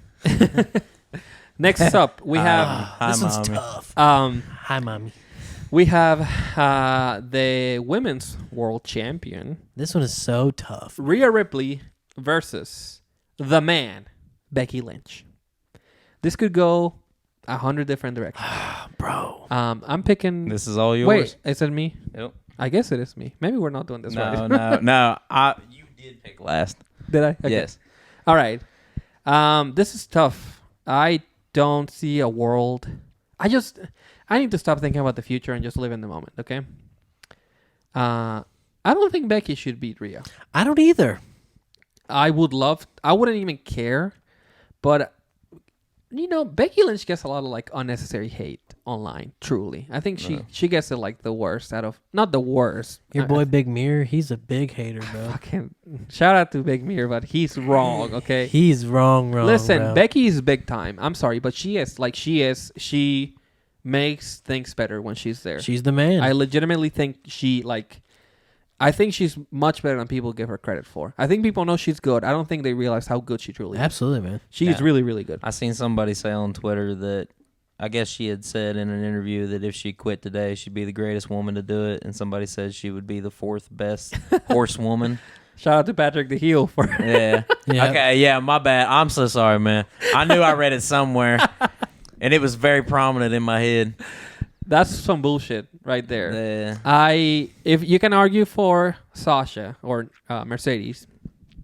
Next up, we have Hi, This one's mommy. tough. Hi, mommy. we have the women's world champion This one is so tough. Rhea Ripley versus the man Becky Lynch. This could go 100 different directions. Bro. I'm picking. This is all yours. Wait, is it me? Yep. I guess it is me. Maybe we're not doing this No, right. no. You did pick last. Did I? Okay. Yes. All right. This is tough. I don't see a world. I need to stop thinking about the future and just live in the moment. Okay. I don't think Becky should beat Rhea. I don't either. I wouldn't even care, but Becky Lynch gets a lot of like unnecessary hate online. Truly, I think she gets it like the worst out of not the worst. Your boy Big Mirror, he's a big hater, bro. Fucking shout out to Big Mirror, but he's wrong. Okay, He's wrong. listen, bro. Becky is big time. I'm sorry, but she makes things better when she's there. She's the man. I legitimately think I think she's much better than people give her credit for. I think people know she's good. I don't think they realize how good she truly is. Absolutely, man. She's Yeah. really, really good. I seen somebody say on Twitter that I guess she had said in an interview that if she quit today, she'd be the greatest woman to do it. And somebody said she would be the fourth best horsewoman. Shout out to Patrick the Heel for Yeah. Yeah. Okay. Yeah. My bad. I'm so sorry, man. I knew I read it somewhere, and it was very prominent in my head. That's some bullshit right there. Yeah. If you can argue for Sasha or Mercedes,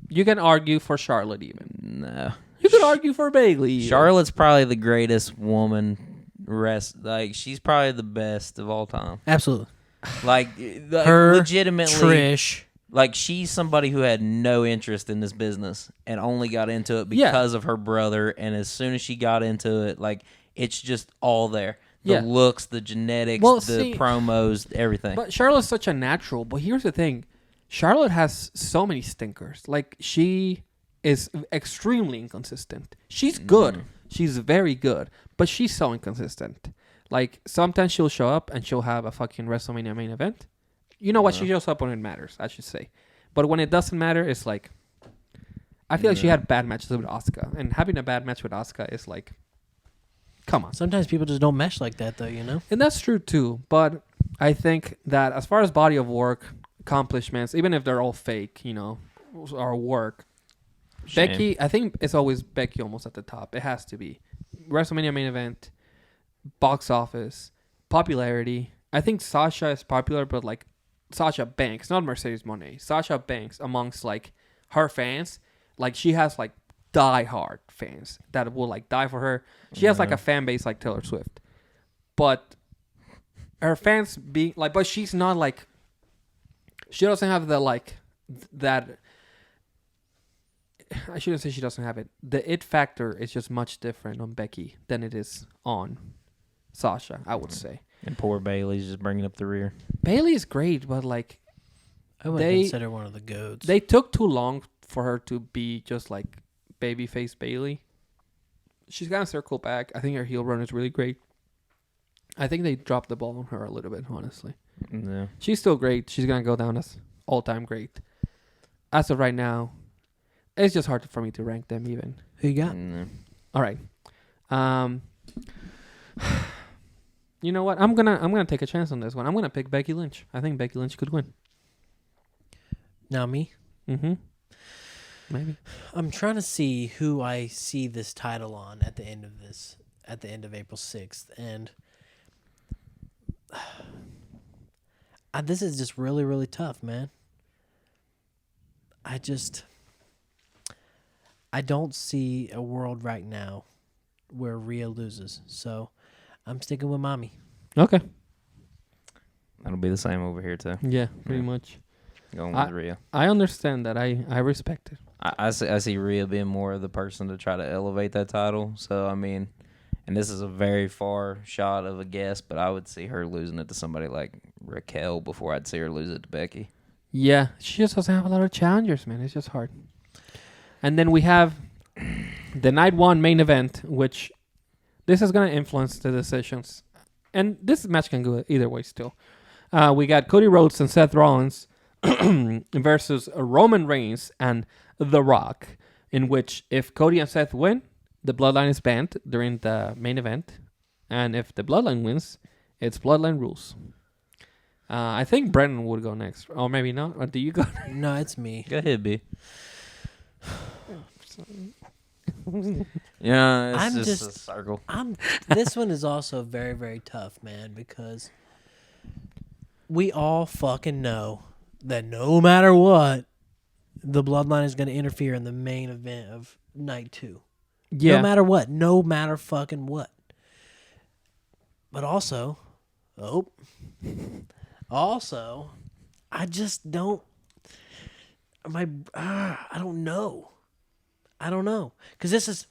you can argue for Charlotte even. No. You could argue for Bailey. Charlotte's probably the greatest woman. Like she's probably the best of all time. Absolutely. Like Her, legitimately, Trish. like she's somebody who had no interest in this business and only got into it because of her brother. And as soon as she got into it, like it's just all there. The looks, the genetics, promos, everything. But Charlotte's such a natural. But here's the thing. Charlotte has so many stinkers. Like, she is extremely inconsistent. She's good. She's very good. But she's so inconsistent. Like, sometimes she'll show up and she'll have a fucking WrestleMania main event. You know what? She shows up when it matters, I should say. But when it doesn't matter, it's like... I feel like she had bad matches with Asuka. And having a bad match with Asuka is like... Come on. Sometimes people just don't mesh like that, though, you know? And that's true, too. But I think that as far as body of work, accomplishments, even if they're all fake, you know, or work, Shame. Becky, I think it's always Becky almost at the top. It has to be. WrestleMania main event, box office, popularity. I think Sasha is popular, but like Sasha Banks, not Mercedes Moné. Sasha Banks amongst like her fans, like she has like die-hard fans that will like die for her. She has like a fan base like Taylor Swift, but her fans being like, but she's not like, she doesn't have the like that. I shouldn't say she doesn't have it. The it factor is just much different on Becky than it is on Sasha, I would say. And poor Bailey's just bringing up the rear. Bailey is great, but like I would consider one of the goats. they took too long for her to be just like babyface Bailey. She's gonna circle back. I think her heel run is really great. I think they dropped the ball on her a little bit, honestly. Yeah. She's still great. She's gonna go down as all-time great. As of right now, it's just hard for me to rank them even. Who you got? All right. You know what? I'm gonna take a chance on this one. I'm gonna pick Becky Lynch. I think Becky Lynch could win. Now me? Mm-hmm. Maybe. I'm trying to see who I see this title on at the end of April 6th, and this is just really, really tough, man. I don't see a world right now where Rhea loses, so I'm sticking with Mommy. Okay. That'll be the same over here too. Yeah, pretty much. Going with Rhea. I understand that. I respect it. I see Rhea being more of the person to try to elevate that title. So, I mean, and this is a very far shot of a guess, but I would see her losing it to somebody like Raquel before I'd see her lose it to Becky. Yeah, she just doesn't have a lot of challengers, man. It's just hard. And then we have the night one main event, which this is going to influence the decisions. And this match can go either way still. We got Cody Rhodes and Seth Rollins versus Roman Reigns and The Rock, in which if Cody and Seth win, the Bloodline is banned during the main event. And if the Bloodline wins, it's Bloodline rules. I think Brennan would go next. Or maybe not. Or do you go next? No, it's me. Go ahead, B. Yeah, it's I'm just a just- circle. This one is also very, very tough, man, because we all fucking know that no matter what, the Bloodline is going to interfere in the main event of night 2. Yeah. No matter what. No matter fucking what. But also, I just don't. I don't know. Because this is.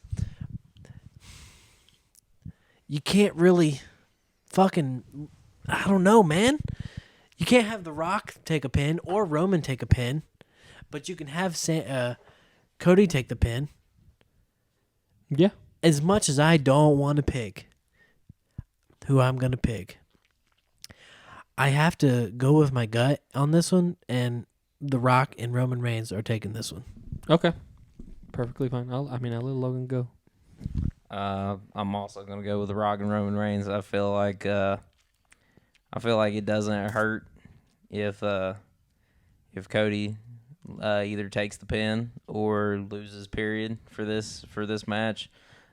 You can't really fucking. I don't know, man. You can't have The Rock take a pin or Roman take a pin, but you can have Cody take the pin. Yeah. As much as I don't want to pick who I'm going to pick, I have to go with my gut on this one, and The Rock and Roman Reigns are taking this one. Okay. Perfectly fine. I'll let Logan go. I'm also gonna go with The Rock and Roman Reigns. I feel like it doesn't hurt if Cody either takes the pin or loses. Period for this match.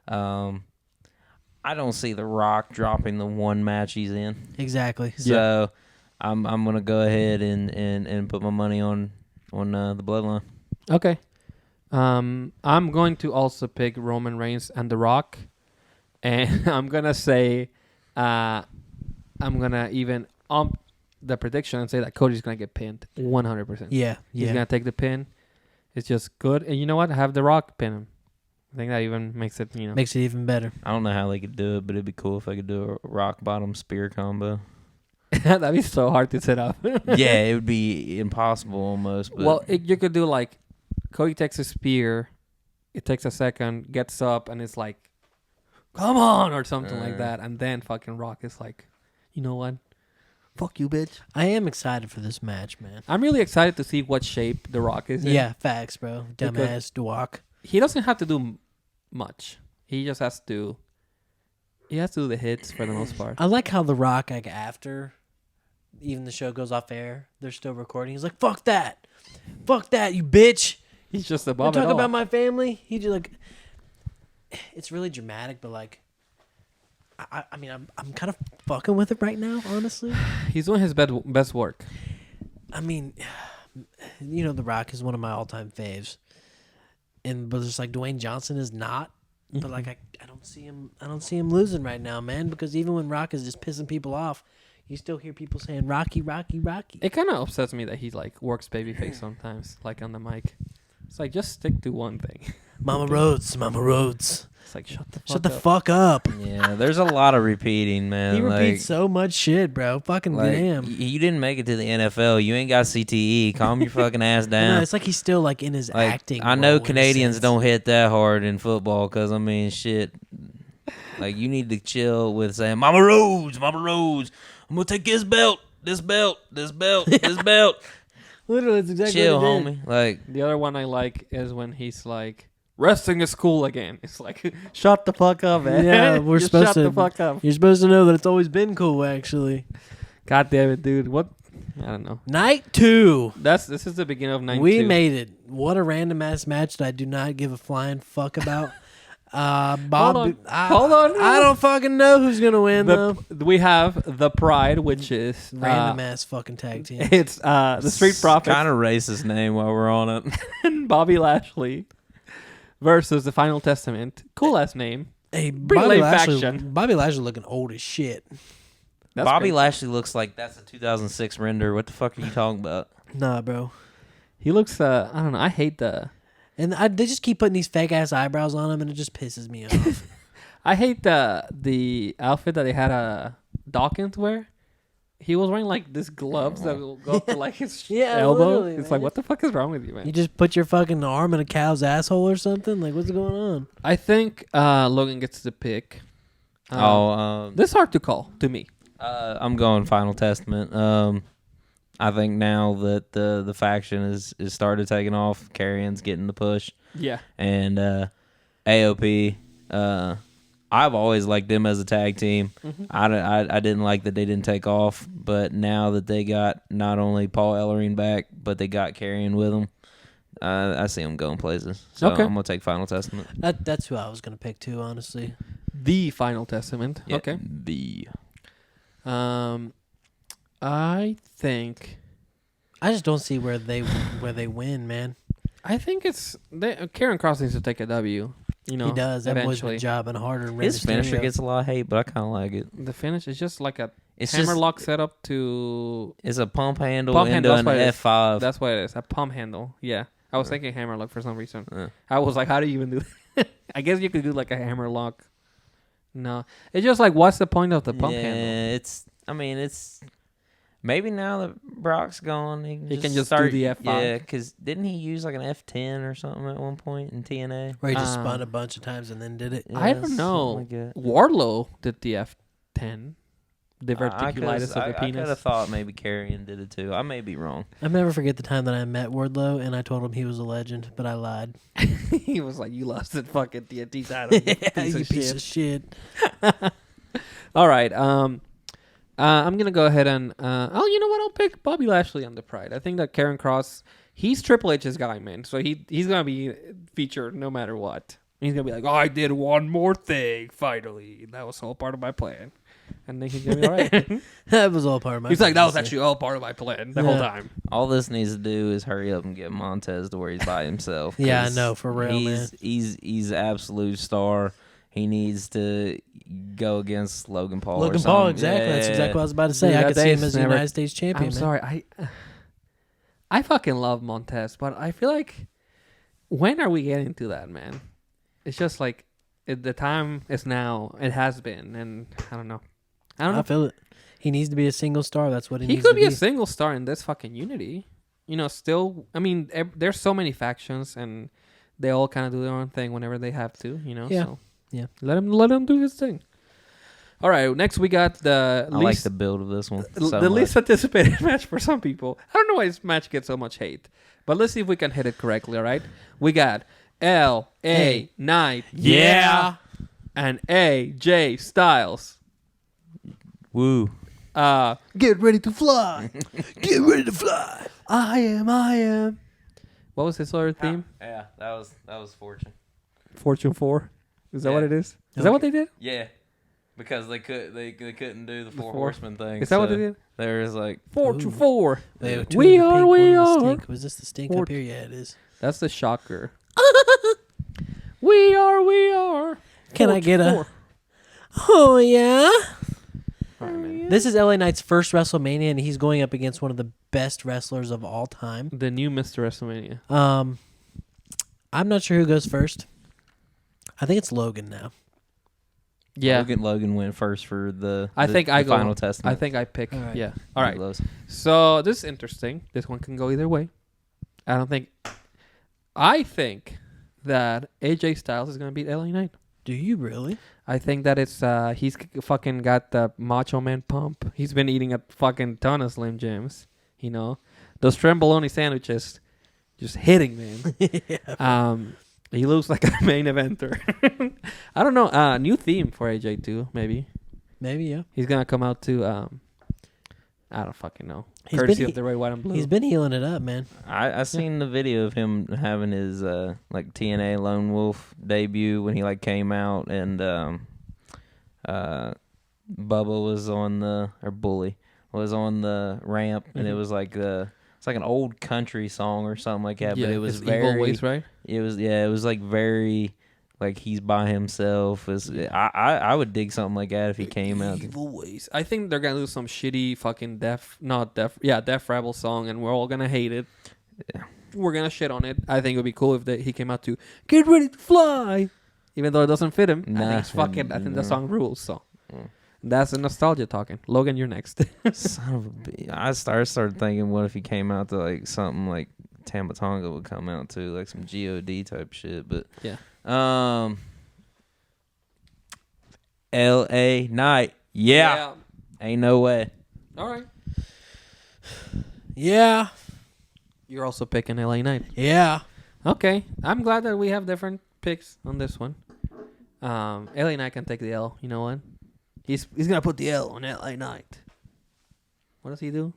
I don't see The Rock dropping the one match he's in. Exactly. So I'm gonna go ahead and put my money on the Bloodline. Okay. I'm going to also pick Roman Reigns and The Rock, and I'm gonna say, I'm gonna even the prediction and say that Cody's gonna get pinned 100%. Yeah, He's yeah. gonna take the pin. It's just good, and you know what? Have The Rock pin him. I think that even makes it, Makes it even better. I don't know how they could do it, but it'd be cool if I could do a rock bottom spear combo. That'd be so hard to set up. Yeah, it would be impossible almost. But Well, you could do like Cody takes a spear, it takes a second, gets up, and it's like, come on, or something like that. And then fucking Rock is like, you know what? Fuck you, bitch. I am excited for this match, man. I'm really excited to see what shape The Rock is in. Yeah, facts, bro. Dumbass Dwok. He doesn't have to do much. He just has to. He has to do the hits for the most part. I like how The Rock, like after even the show goes off air, they're still recording. He's like, "Fuck that, you bitch." He's just You're above it talking all. about my family. He just like, it's really dramatic, but like, I mean, I'm kind of fucking with it right now, honestly. He's doing his best work. I mean, The Rock is one of my all-time faves, but it's like Dwayne Johnson is not. But like, I don't see him. I don't see him losing right now, man. Because even when Rock is just pissing people off, you still hear people saying Rocky, Rocky, Rocky. It kind of upsets me that he like works babyface sometimes, like on the mic. It's like just stick to one thing. Mama Rhodes, Mama Rhodes. It's like shut the fuck Shut the up. fuck up. yeah, there's a lot of repeating, man. He like, repeats so much shit, bro. Fucking damn. You didn't make it to the NFL. You ain't got CTE. Calm your fucking ass No, down. it's like he's still like in his Like, acting. I know role, in a Canadians sense. don't hit that hard in football because, I mean, shit. Like, you need to chill with saying, Mama Rhodes, I'm going to take this belt, this belt. Literally, it's exactly Chill, what he did. homie. Like, The other one I like is when he's like, wrestling is cool again. It's like, shut the fuck up, man. Yeah, we're Just supposed shut to. the fuck up. You're supposed to know that it's always been cool, actually. God damn it, dude. What? I don't know. Night 2. This is the beginning of night We 2. made it. What a random ass match that I do not give a flying fuck about. Bob, Hold on. I don't fucking know who's gonna win though. We have the Pride, which is Random ass fucking tag team. It's the Street Profits kind of racist name while we're on it. and Bobby Lashley versus the Final Testament. Cool ass name. Hey, Pretty lame faction. Bobby Lashley looking old as shit. That's Bobby great. Lashley looks like that's a 2006 render. What the fuck are you talking about? Nah, bro. He looks. I don't know. I hate the. And they just keep putting these fake ass eyebrows on him, and it just pisses me off. I hate the outfit that they had Dawkins wear. He was wearing like this gloves that will go up to like his Yeah, elbow. literally, It's man. like, what the fuck is wrong with you, man? You just put your fucking arm in a cow's asshole or something? Like, what's going on? I think Logan gets the pick. This is hard to call to me. I'm going Final Testament. I think now that the faction is started taking off, Carrion's getting the push, Yeah. and AOP. I've always liked them as a tag team. Mm-hmm. I didn't like that they didn't take off, but now that they got not only Paul Ellering back, but they got Carrion with them, I see them going places. So Okay. I'm gonna take Final Testament. That's who I was gonna pick too, honestly. The Final Testament. Yeah, Okay. The I think I just don't see where they win, man. it's Karen Cross needs to take a W. You know, He does. That boy's eventually. been jobbing harder. Than his Rey finisher Mysterio. gets a lot of hate, but I kind of like it. The finish is just like a It's hammerlock setup to. It's a pump handle Pump into handle, an that's what it is. F5. That's what it is. A pump handle. Yeah, I was thinking hammerlock for some reason. Yeah. I was like, how do you even do that? I guess you could do like a hammerlock. No, it's just like, what's the point of the pump handle? It's maybe now that Brock's gone, He can just do the F5. Yeah, because didn't he use like an F10 or something at one point in TNA? Where he just spun a bunch of times and then did it. I Yeah, don't know. something like that. Wardlow did the F10. The verticulitis of the I could penis. have thought maybe Carrion did it too. I may be wrong. I'll never forget the time that I met Wardlow and I told him he was a legend, but I lied. He was like, "You lost the fucking TNT title, you piece of shit." All right. I'm gonna go ahead and you know what? I'll pick Bobby Lashley on the Pride. I think that Karen Cross, he's Triple H's guy, man. So he's gonna be featured no matter what. He's gonna be like, "I did one more thing finally. That was all part of my plan." and then he's gonna be all right. That was all part of my. He's like, that was plan, actually all part of my plan the whole Yeah. time. All this needs to do is hurry up and get Montez to where he's by himself. Yeah, I 'cause know, for real, man. He's an absolute star. He needs to go against Logan Paul. Logan or Paul, something. exactly. That's Yeah. exactly what I was about to say. Dude, I that could see day him is as the never- United States champion. I'm man. sorry. I fucking love Montez, but I feel like when are we getting to that, man? It's just like the time is now. It has been, and I don't know. I don't know. I feel it. He needs to be a single star. That's what he He needs could to be a single star in this fucking unity. You know, still. I mean, there's so many factions, and they all kind of do their own thing whenever they have to. You know. Yeah. So Yeah. Let him do his thing. All right. Next, we got the I like least the build of this one. the so least much. anticipated match for some people. I don't know why this match gets so much hate, but let's see if we can hit it correctly. All right. We got L.A. Knight. Yeah. And AJ Styles. Woo. Get ready to fly. Get ready to fly. I am. What was his other theme? Yeah, that was Fortune. Fortune 4. Is that Yeah. what it is? Is Okay. that what they did? Yeah, because they couldn't do the The four four? horsemen thing. Is that what so they did? There was like Fortune Ooh. 4. Wait, two We in the are, pink, we one in the are. stink. Was this the stink Fort- up here? Yeah, it is. That's the shocker. We are. Can I Fortune get a? 4. Oh yeah. All right, man. This is LA Knight's first WrestleMania, and he's going up against one of the best wrestlers of all time. The new Mr. WrestleMania. I'm not sure who goes first. I think it's Logan now. Yeah. Logan went first for the. I think I the go. final testament. I think I pick. All right. Yeah. All right. Close. So this is interesting. This one can go either way. I think that AJ Styles is going to beat LA Knight. Do you really? I think that it's he's fucking got the Macho Man pump. He's been eating a fucking ton of Slim Jims. You know, those Trembolone sandwiches, just hitting, man. Yeah. He looks like a main eventer. I don't know. New theme for AJ too. Maybe Maybe, yeah. he's gonna come out to. I don't fucking know. He's Courtesy been- of the red, white, and blue. He's been healing it up, man. I seen the video of him having his like TNA Lone Wolf debut when he like came out, and Bubba was on Bully was on the ramp, and it was like it's like an old country song or something like that, but it was it's very Evil Ways, right? it was like very like he's by himself. I would dig something like that if he came out. Evil Ways. I think they're gonna do some shitty fucking Def Rebel song, and we're all gonna hate it. Yeah. We're gonna shit on it. I think it would be cool if he came out to "Get Ready to Fly," even though it doesn't fit him. I think it's fucking. I think the song rules. So that's the nostalgia talking. Logan, you're next. Son of a bitch. I started thinking, what if he came out to like something like Tamatonga would come out to, like some God type shit. But Yeah. L.A. Knight. Yeah. Ain't no way. All right. Yeah. You're also picking LA Knight. Yeah. Okay. I'm glad that we have different picks on this one. LA Knight can take the L. You know what? He's gonna put the L on LA Knight. What does he do?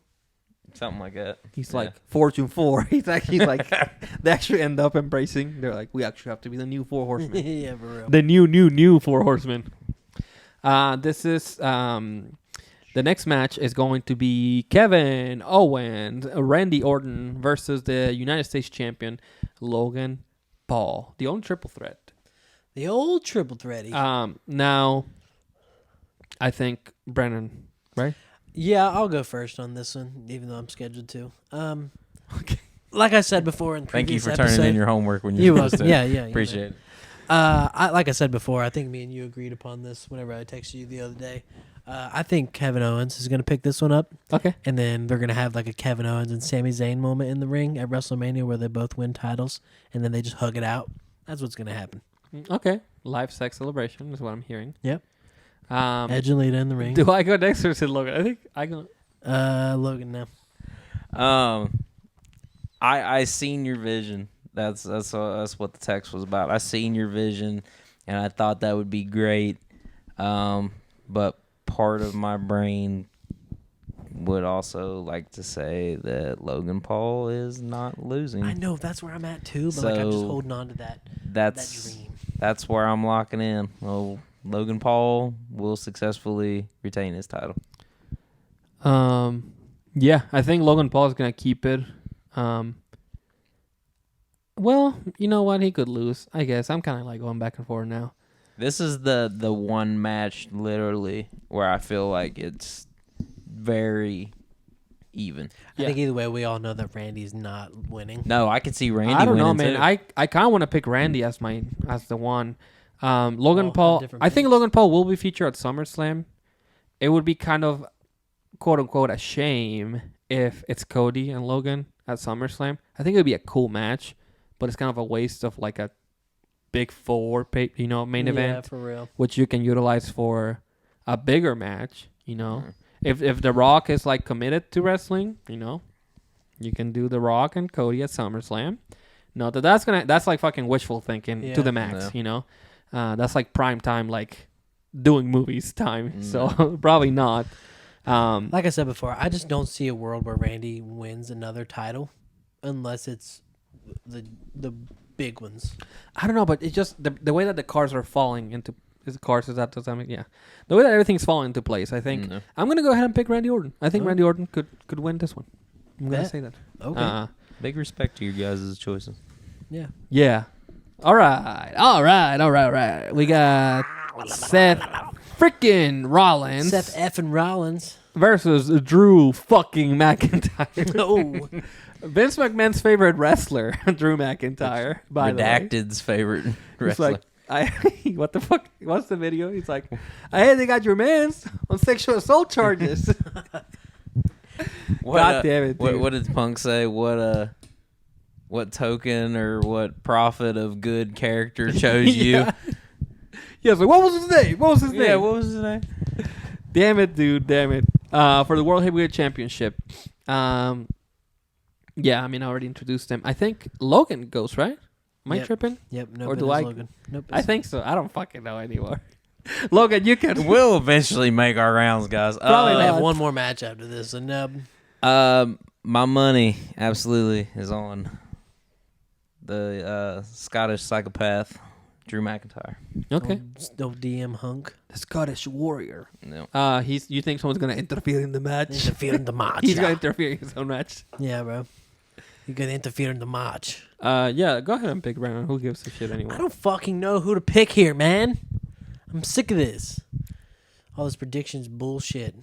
Something like that. He's Yeah. like Fortune 4. He's like they actually end up embracing. They're like, we actually have to be the new Four Horsemen. Yeah, for real. The new Four Horsemen. This is the next match is going to be Kevin Owens, Randy Orton versus the United States champion Logan Paul. The old triple threat. The old triple thready. Now, I think Brennan, right? Yeah, I'll go first on this one, even though I'm scheduled to. Okay. Like I said before in the Thank you previous for episode, turning in your homework when You're you're welcome. supposed to. Yeah, yeah. Appreciate it. Like I said before, I think me and you agreed upon this whenever I texted you the other day. I think Kevin Owens is going to pick this one up, Okay. and then they're going to have like a Kevin Owens and Sami Zayn moment in the ring at WrestleMania where they both win titles, and then they just hug it out. That's what's going to happen. Okay. Live sex celebration is what I'm hearing. Yep. Edge Edge and Lita in the ring. do I go next or is it Logan? I think I go. Logan now. I seen your vision. That's what the text was about. I seen your vision, and I thought that would be great. But part of my brain would also like to say that Logan Paul is not losing. I know that's where I'm at too, but like I'm just So, holding on to that That's dream. that's where I'm locking in. Oh, Logan Paul will successfully retain his title. Yeah, I think Logan Paul is gonna keep it. Well, you know what? He could lose. I guess I'm kind of like going back and forth now. This is the one match, literally, where I feel like it's very even. I think either way, we all know that Randy's not winning. No, I could see Randy. I don't know, winning man. too. I kind of want to pick Randy as the one. Logan Well, Paul. different I think picks. Logan Paul will be featured at SummerSlam. It would be kind of quote unquote a shame if it's Cody and Logan at SummerSlam. I think it would be a cool match, but it's kind of a waste of like a big four, main Yeah, event, for real. which you can utilize for a bigger match. If The Rock is like committed to wrestling, you can do The Rock and Cody at SummerSlam. No, that's like fucking wishful thinking to the max. That's like prime time, like doing movies time. So probably not. Like I said before, I just don't see a world where Randy wins another title unless it's the big ones. I don't know, but it's just the way that the cars are falling into the way that everything's falling into place. I think I'm gonna go ahead and pick Randy Orton. I think Randy Orton could win this one. I'm gonna say that. Okay. Big respect to your guys' choices. Yeah. All right. We got Seth freaking Rollins. Seth effing Rollins. Versus Drew fucking McIntyre. Oh. Vince McMahon's favorite wrestler, Drew McIntyre. By Redacted's favorite the way. wrestler. He's like, what the fuck? What's the video? He's like, I heard they got your mans on sexual assault charges. God damn it, dude. What did Punk say? What token or what prophet of good character chose you? Yeah, like, what was his name? What was his name? Damn it, dude. Damn it. For the World Heavyweight Championship. Yeah, I mean, I already introduced him. I think Logan goes, right? Am I tripping? Yep. No, Or do I? Logan. Nope, I think so. I don't fucking know anymore. Logan, you can. We'll eventually make our rounds, guys. Probably we have not. one more match after this. And My money absolutely is on the Scottish psychopath, Drew McIntyre. Okay. no DM hunk. The Scottish Warrior. No. You think someone's gonna interfere in the match? Interfere in the match. He's gonna interfere in his own match. Yeah, bro. You're gonna interfere in the match. Yeah, go ahead and pick Brandon. Who gives a shit anyway? I don't fucking know who to pick here, man. I'm sick of this. All this predictions bullshit.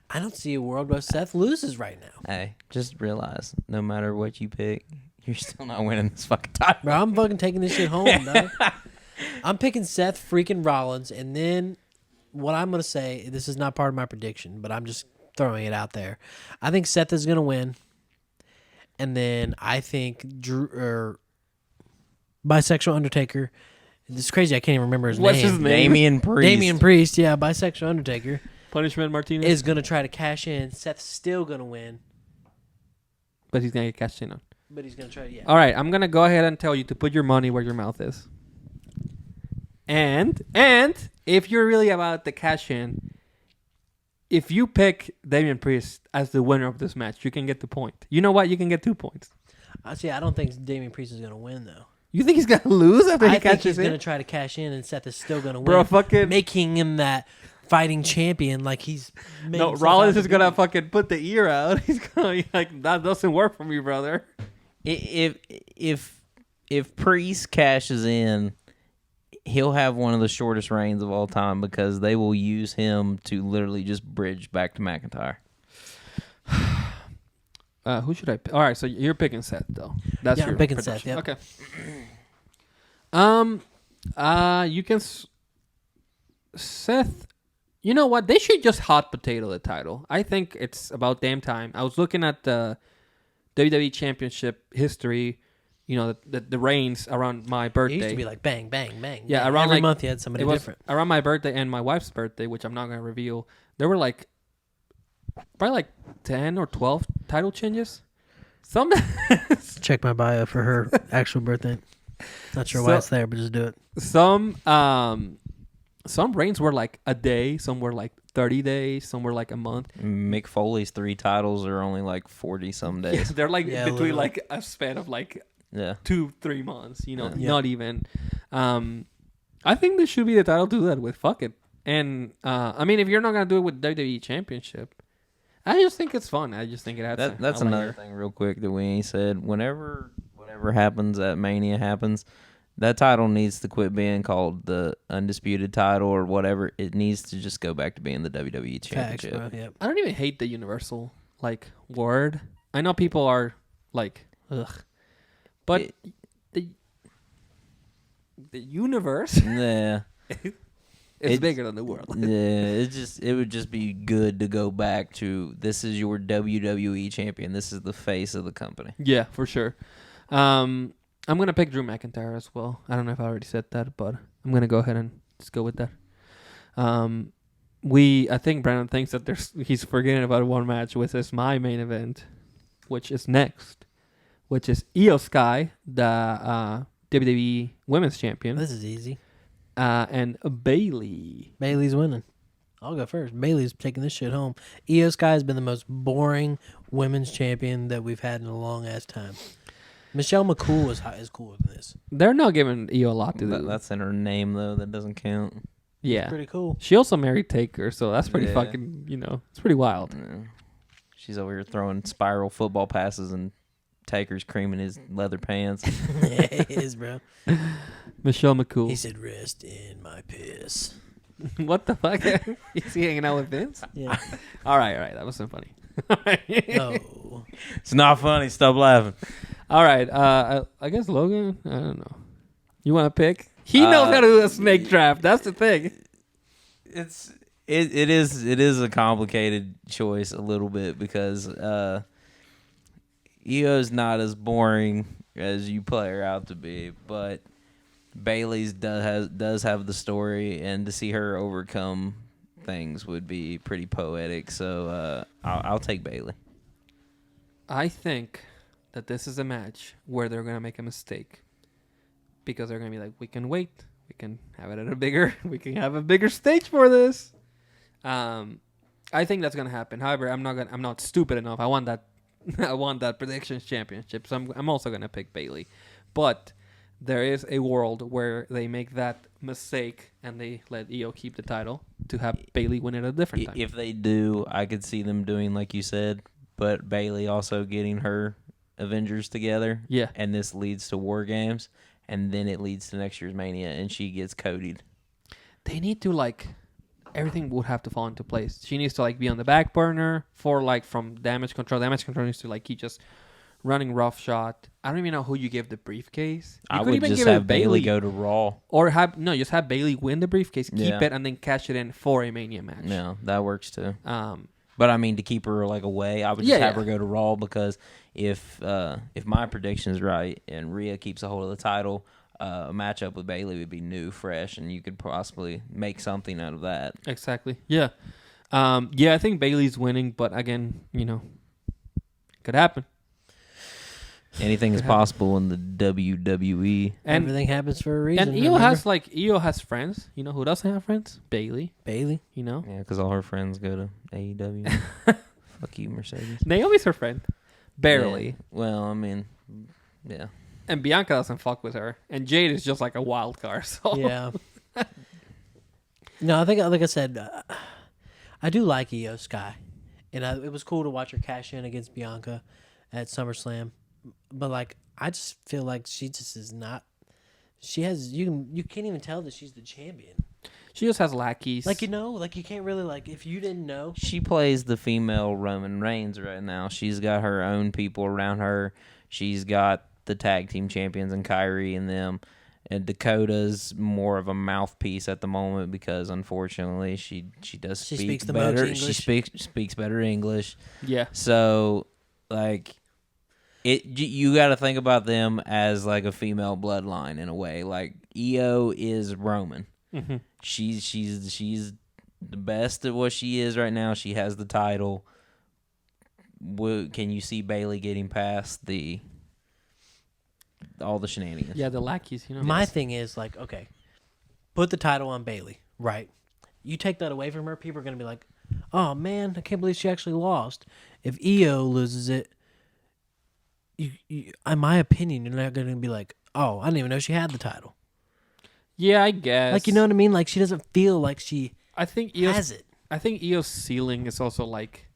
I don't see a world where Seth loses right now. Hey, just realize, no matter what you pick, you're still not winning this fucking title. Bro, I'm fucking taking this shit home, dog. I'm picking Seth freaking Rollins, and then what I'm going to say, this is not part of my prediction, but I'm just throwing it out there. I think Seth is going to win, and then I think Bisexual Undertaker. This is crazy, I can't even remember his name. What's his name? Damian Priest. Damian Priest, yeah, Bisexual Undertaker. Punishment Martinez. Is going to try to cash in. Seth's still going to win, But he's gonna get cashed in on. but he's going to try, yeah. All right, I'm gonna go ahead and tell you to put your money where your mouth is. And if you're really about the cash in, if you pick Damian Priest as the winner of this match, you can get the point. You know what? You can get 2 points. Actually, I don't think Damian Priest is going to win, though. You think he's gonna lose after I he think catches he's in? going to try to cash in, and Seth is still going to win. Bro, fucking making him that fighting champion like he's made no. himself Rollins out is to gonna be. fucking put the ear out. He's gonna be like, that doesn't work for me, brother. If Priest cashes in, he'll have one of the shortest reigns of all time because they will use him to literally just bridge back to McIntyre. Who should I pick? All right, so you're picking Seth, though. That's Yeah, your I'm picking prediction. Seth, yep. Okay. You can... Seth... You know what? They should just hot potato the title. I think it's about damn time. I was looking at the WWE Championship history, the reigns around my birthday. It used to be like bang, bang, bang. Yeah, bang. around every like- month you had somebody It was different. around my birthday and my wife's birthday, which I'm not going to reveal. There were probably 10 or 12 title changes. Some Check my bio for her actual birthday. Not sure why it's there, but just do it. some reigns were like a day, some were like 30 days, some were like a month. Mick Foley's 3 titles are only like 40 some Yeah, days. they're like Yeah, between literally. like a span of like Yeah. 2-3 months, Yeah. not even. I think this should be the title to do that with. Fuck it. And I mean, if you're not gonna do it with WWE Championship, I just think it's fun. I just think it adds. That's a another layer. thing, real quick, that we ain't said. Whatever happens at Mania happens. That title needs to quit being called the Undisputed title or whatever. It needs to just go back to being the WWE Facts, Championship. bro. Yep. I don't even hate the Universal word. I know people are like, ugh, but the universe Yeah. is It's- bigger than the world. Yeah, it would just be good to go back to this is your WWE champion. This is the face of the company. Yeah, for sure. I'm gonna pick Drew McIntyre as well. I don't know if I already said that, but I'm gonna go ahead and just go with that. I think Brandon thinks that he's forgetting about one match, which is my main event, which is next, which is Io Sky, the WWE Women's Champion, This is easy. and Bayley. Bailey's winning. I'll go first. Bailey's taking this shit home. Io Sky has been the most boring women's champion that we've had in a long ass time. Michelle McCool is cooler than this. They're not giving Io a lot to do. That's in her name though. That doesn't count. Yeah, Pretty cool. she also married Taker, so that's pretty Yeah. fucking. It's pretty wild. Yeah. She's over here throwing spiral football passes and Taker's creaming his leather pants. Yeah, it is, bro. Michelle McCool. He said, "Rest in my piss." What the fuck? Is he hanging out with Vince? Yeah. All right. That was so funny. No. It's not funny. Stop laughing. All right. I guess Logan. I don't know. You want to pick? He knows how to do a snake draft. That's the thing. It is a complicated choice a little bit because Io's not as boring as you play her out to be, but Bailey's does have the story, and to see her overcome things would be pretty poetic. So I'll take Bailey. I think that this is a match where they're gonna make a mistake because they're gonna be like, we can wait, we can have it at we can have a bigger stage for this. I think that's gonna happen. However, I'm not stupid enough. I want that predictions championship. So I'm also gonna pick Bailey, but there is a world where they make that mistake and they let Io keep the title to have Bailey win it at a different time. If they do, I could see them doing like you said, but Bailey also getting her Avengers together. Yeah. And this leads to War Games, and then it leads to next year's Mania, and she gets Cody'd. They need to everything would have to fall into place. She needs to be on the back burner for from Damage Control. Damage Control needs to keep just running roughshod. I don't even know who you give the briefcase. I could would even just give it have Bailey go to Raw. or just have Bailey win the briefcase, keep Yeah. it, and then cash it in for a Mania match. No, that works too. Um, But I mean, to keep her away, I would just Yeah, have yeah. her go to Raw because if my prediction is right and Rhea keeps a hold of the title, a matchup with Bailey would be new, fresh, and you could possibly make something out of that. exactly. Yeah. I think Bailey's winning, but again, could happen. Anything is possible in the WWE. And Everything happens for a reason. and Io remember? has friends. You know who doesn't have friends? Bailey. Bailey. You know. Yeah, because all her friends go to AEW. Fuck you, Mercedes. Naomi's her friend. Barely. Yeah. Well, I mean, yeah. And Bianca doesn't fuck with her. And Jade is just like a wild card. So Yeah. No, I think, like I said, I do like Io Sky, and it was cool to watch her cash in against Bianca at SummerSlam. But I just feel like she just is not. She has you can't even tell that she's the champion. she just has lackeys. You can't really if you didn't know. She plays the female Roman Reigns right now. She's got her own people around her. She's got the tag team champions and Kyrie and them. And Dakota's more of a mouthpiece at the moment because unfortunately she does She speak speaks the better. most She speaks better English. Yeah. So you got to think about them as a female bloodline in a way. Io is Roman. Mm-hmm. She's the best at what she is right now. She has the title. Can you see Bailey getting past all the shenanigans? Yeah, the lackeys, My thing is okay, put the title on Bailey, right? You take that away from her, people are gonna be like, "Oh man, I can't believe she actually lost." If Io loses it, you in my opinion, you're not gonna be like, "Oh, I didn't even know she had the title." Yeah, I guess. Like, you know what I mean? Like, she doesn't feel like she I think has it. I think Io's ceiling is also like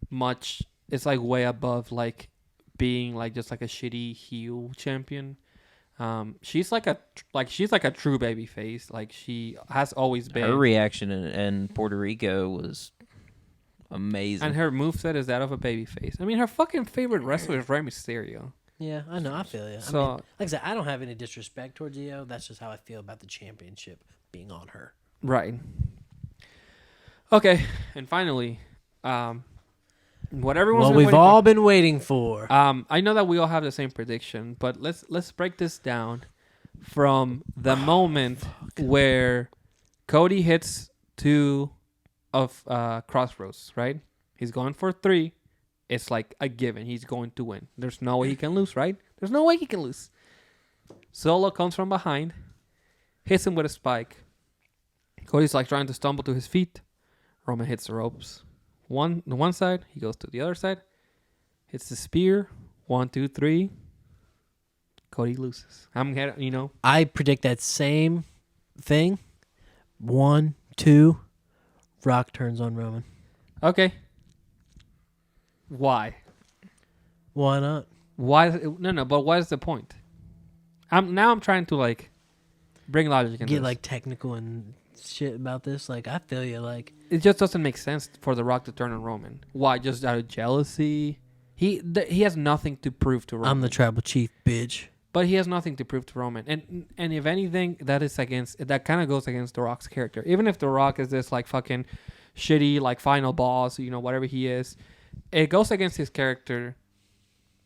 much. It's like way above like being like just like a shitty heel champion. She's like a true baby face. Like she has always been. Her reaction in Puerto Rico was amazing. And her moveset is that of a baby face. I mean, her fucking favorite wrestler is Rey Mysterio. Yeah, I know. I feel you. So, I mean, like I said, I don't have any disrespect towards Io. That's just how I feel about the championship being on her. right. Okay, and finally, what everyone's What been we've waiting all been waiting for. for. I know that we all have the same prediction, but let's break this down from the moment where Cody hits 2 of Crossroads, right? He's going for 3. It's like a given. He's going to win. There's no way he can lose, right? There's no way he can lose. Solo comes from behind, hits him with a spike. Cody's like trying to stumble to his feet. Roman hits the ropes. The one side, he goes to the other side, hits the spear. 1, 2, 3. Cody loses. I predict that same thing. 1, 2. Rock turns on Roman. Okay. Why? Why not? Why? No. But what is the point? I'm trying to like bring logic into Get this. like technical and shit about this. Like, I feel you. Like, It just doesn't make sense for The Rock to turn on Roman. Why? Just out of jealousy? He has nothing to prove to Roman. I'm the tribal chief, bitch. But he has nothing to prove to Roman. And if anything, that kind of goes against The Rock's character. Even if The Rock is this like fucking shitty like final boss, whatever he is, it goes against his character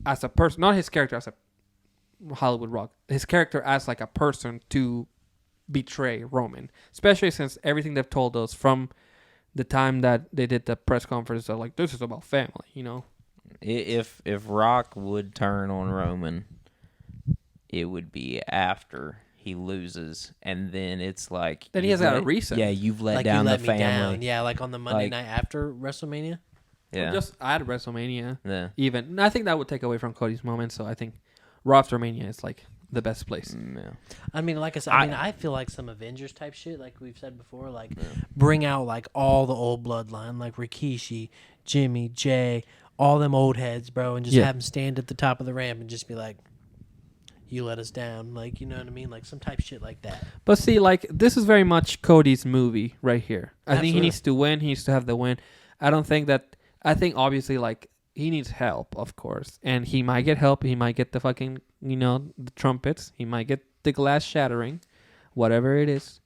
as a person, not his character as a Hollywood Rock. His character as like a person to betray Roman, especially since everything they've told us from the time that they did the press conference, they're like, this is about family, If Rock would turn on Roman, it would be after he loses, and then it's like then he has got a reason. Yeah, you've let Like, down you let the me family. down. Yeah, like on the Monday Like- night after WrestleMania. Yeah, Or just add WrestleMania. yeah. Even I think that would take away from Cody's moment. So I think Raw after Mania is like the best place. Yeah. I mean, like I said, I feel like some Avengers type shit, like we've said before, like bring out like all the old bloodline, like Rikishi, Jimmy, Jay, all them old heads, bro, and just have them stand at the top of the ramp and just be like, "You let us down," like, you know what I mean, like some type shit like that. But see, like this is very much Cody's movie right here. I think he Absolutely. needs to win. He needs to have the win. I think obviously like he needs help, of course, and he might get help. He might get the fucking the trumpets. He might get the glass shattering, whatever it is.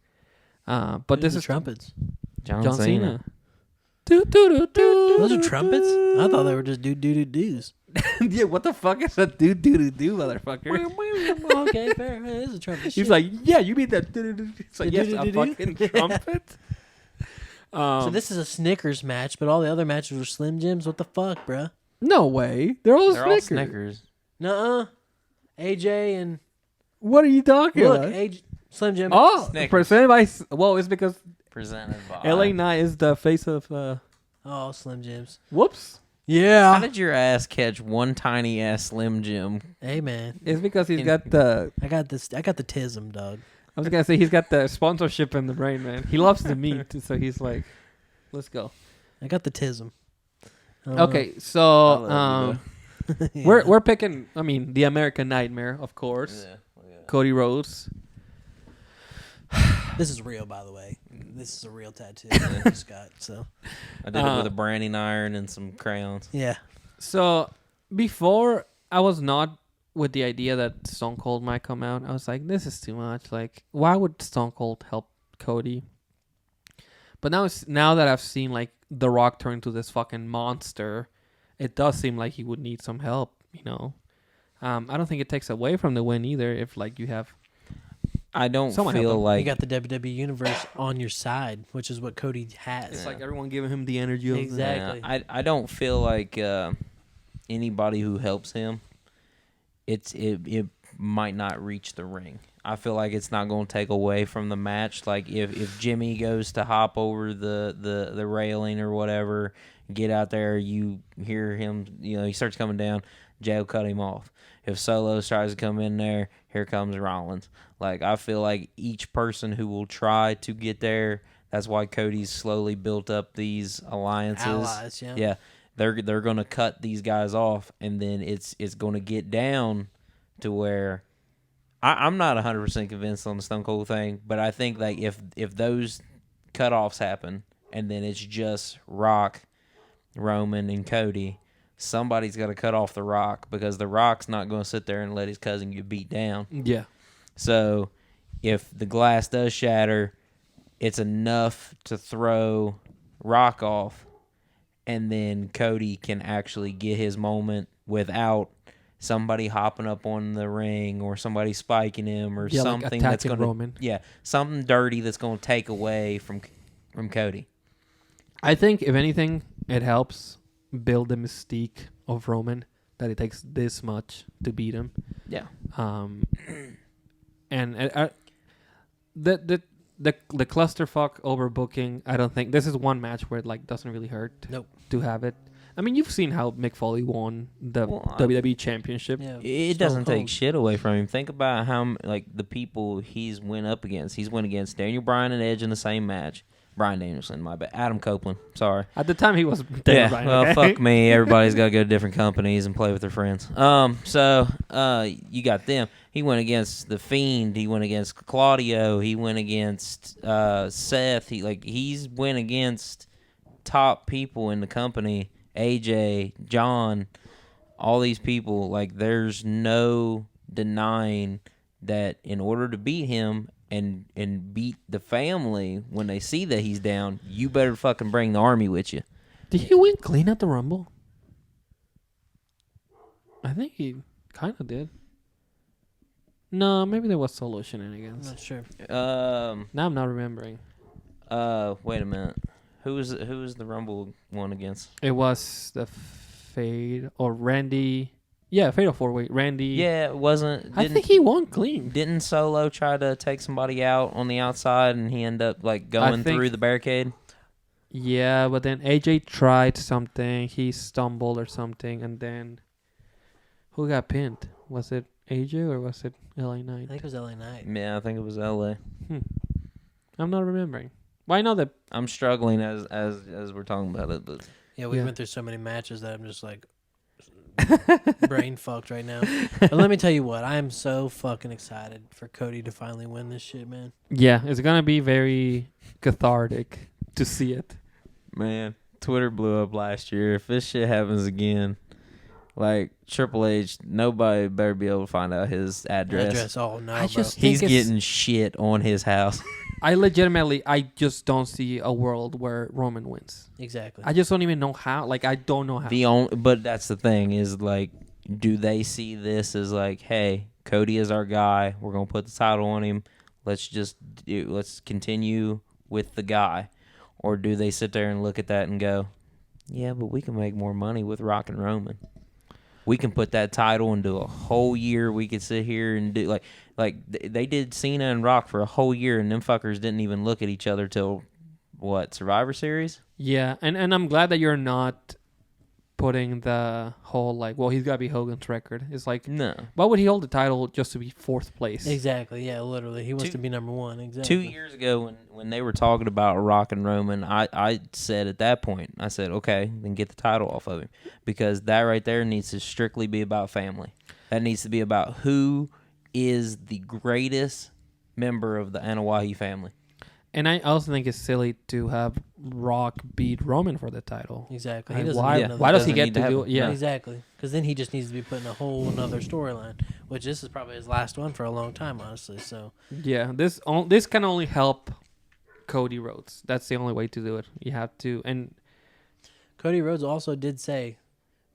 But this the is trumpets. John Cena. Do, do, do, do. Those are trumpets? I thought they were just doos. Yeah, what the fuck is a do, motherfucker? Okay, fair. It is a trumpet. He's shit. like, yeah, you mean that? It's like, The yes, a do-do-do-do? fucking trumpet. So this is a Snickers match, but all the other matches were Slim Jims. What the fuck, bruh? No way. They're all They're all Snickers. Snickers. Nuh-uh. AJ and What are you talking look, about? AJ, Slim Jim. Oh, Snickers. presented by. Well, it's because Presented by LA Knight is the face of. Oh, Slim Jims. Whoops. How Yeah. did your ass catch one tiny ass Slim Jim? Hey man, It's because he's got the. I got this. I got the tism, dog. I was gonna say he's got the sponsorship in the brain, man. He loves the meat, so he's like, "Let's go." I got the tism. I don't know. Okay, so love Yeah. we're picking. I mean, the American Nightmare, of course. Cody Rhodes. This is real, by the way. This is a real tattoo that I just got. So I did it with a branding iron and some crayons. yeah, So before I was not with the idea that Stone Cold might come out. I was like, this is too much. Like, why would Stone Cold help Cody? But now that I've seen like The Rock turn to this fucking monster, it does seem like he would need some help. I don't think it takes away from the win either. If like you have, I don't Someone help feel him. like you got the WWE Universe on your side, which is what Cody has. it's like everyone giving him the energy. Of Exactly. I don't feel like anybody who helps him, it might not reach the ring. I feel like it's not going to take away from the match. Like if Jimmy goes to hop over the railing or whatever, get out there, you hear him, he starts coming down, Jay will cut him off. If Solo tries to come in there, here comes Rollins. Like, I feel like each person who will try to get there, that's why Cody's slowly built up these alliances. Allies, yeah. Yeah. They're going to cut these guys off, and then it's going to get down to where I'm not 100% convinced on the Stone Cold thing, but I think like if those cutoffs happen and then it's just Rock, Roman, and Cody, somebody's got to cut off the Rock because the Rock's not going to sit there and let his cousin get beat down. Yeah. So if the glass does shatter, it's enough to throw Rock off, and then Cody can actually get his moment without somebody hopping up on the ring or somebody spiking him or something that's going to something dirty that's going to take away from Cody. I think if anything, it helps build the mystique of Roman that it takes this much to beat him. Yeah. And the clusterfuck overbooking, I don't think this is one match where it like doesn't really hurt. Nope. To have it. I mean, you've seen how Mick Foley won the WWE Championship. Yeah, it doesn't take shit away from him. Think about how like the people he's went up against. He's went against Daniel Bryan and Edge in the same match. Brian Danielson, my bad. Adam Copeland, sorry. At the time, he was yeah. Bryan, Well, okay? fuck me. Everybody's got to go to different companies and play with their friends. So you got them. He went against the Fiend. He went against Claudio. He went against Seth. He's went against top people in the company. AJ, John, all these people. Like, there's no denying that in order to beat him and beat the family when they see that he's down, you better fucking bring the army with you. Did he win clean at the Rumble? I think he kind of did. No, maybe there was solo I'm shenanigans. not sure. Now I'm not remembering. Wait a minute. Who was the Rumble one against? It was the Fade or Randy. Yeah, Fatal 4-Way. Randy. Yeah, it wasn't. I think he won clean. Didn't Solo try to take somebody out on the outside and he ended up like going through the barricade? Yeah, but then AJ tried something. He stumbled or something, and then who got pinned? Was it AJ or was it LA Knight? I think it was LA Knight. Yeah, I think it was LA. I'm not remembering. Well, I know that I'm struggling as we're talking about it, but Yeah, we went through so many matches that I'm just like brain fucked right now. But let me tell you what, I am so fucking excited for Cody to finally win this shit, man. yeah, it's gonna be very cathartic to see it. man, Twitter blew up last year. If this shit happens again, like Triple H, nobody better be able to find out his address. Oh no, I bro. just He's think it's- getting shit on his house. I just don't see a world where Roman wins. Exactly. I just don't even know how. Like, I don't know how. But that's the thing is like, do they see this as like, hey, Cody is our guy. We're gonna put the title on him. Let's continue with the guy, or do they sit there and look at that and go, yeah, but we can make more money with Rock and Roman. We can put that title into a whole year. We could sit here and do like they did Cena and Rock for a whole year, and them fuckers didn't even look at each other till what, Survivor Series? Yeah, and I'm glad that you're not putting the whole like, well, he's got to be Hogan's record. It's like, No. why would he hold the title just to be fourth place? Exactly. Yeah, literally. He wants to be number one. Exactly. 2 years ago when they were talking about Rock and Roman, I said at that point, I said, okay, then get the title off of him. Because that right there needs to strictly be about family. That needs to be about who is the greatest member of the Anoa'i family. And I also think it's silly to have Rock beat Roman for the title. Exactly. Like, He doesn't why need another why does he doesn't get need to to do have it? Yeah. Exactly. Because then he just needs to be put in a whole another storyline, which this is probably his last one for a long time, honestly. So Yeah, this can only help Cody Rhodes. That's the only way to do it. You have to, and Cody Rhodes also did say,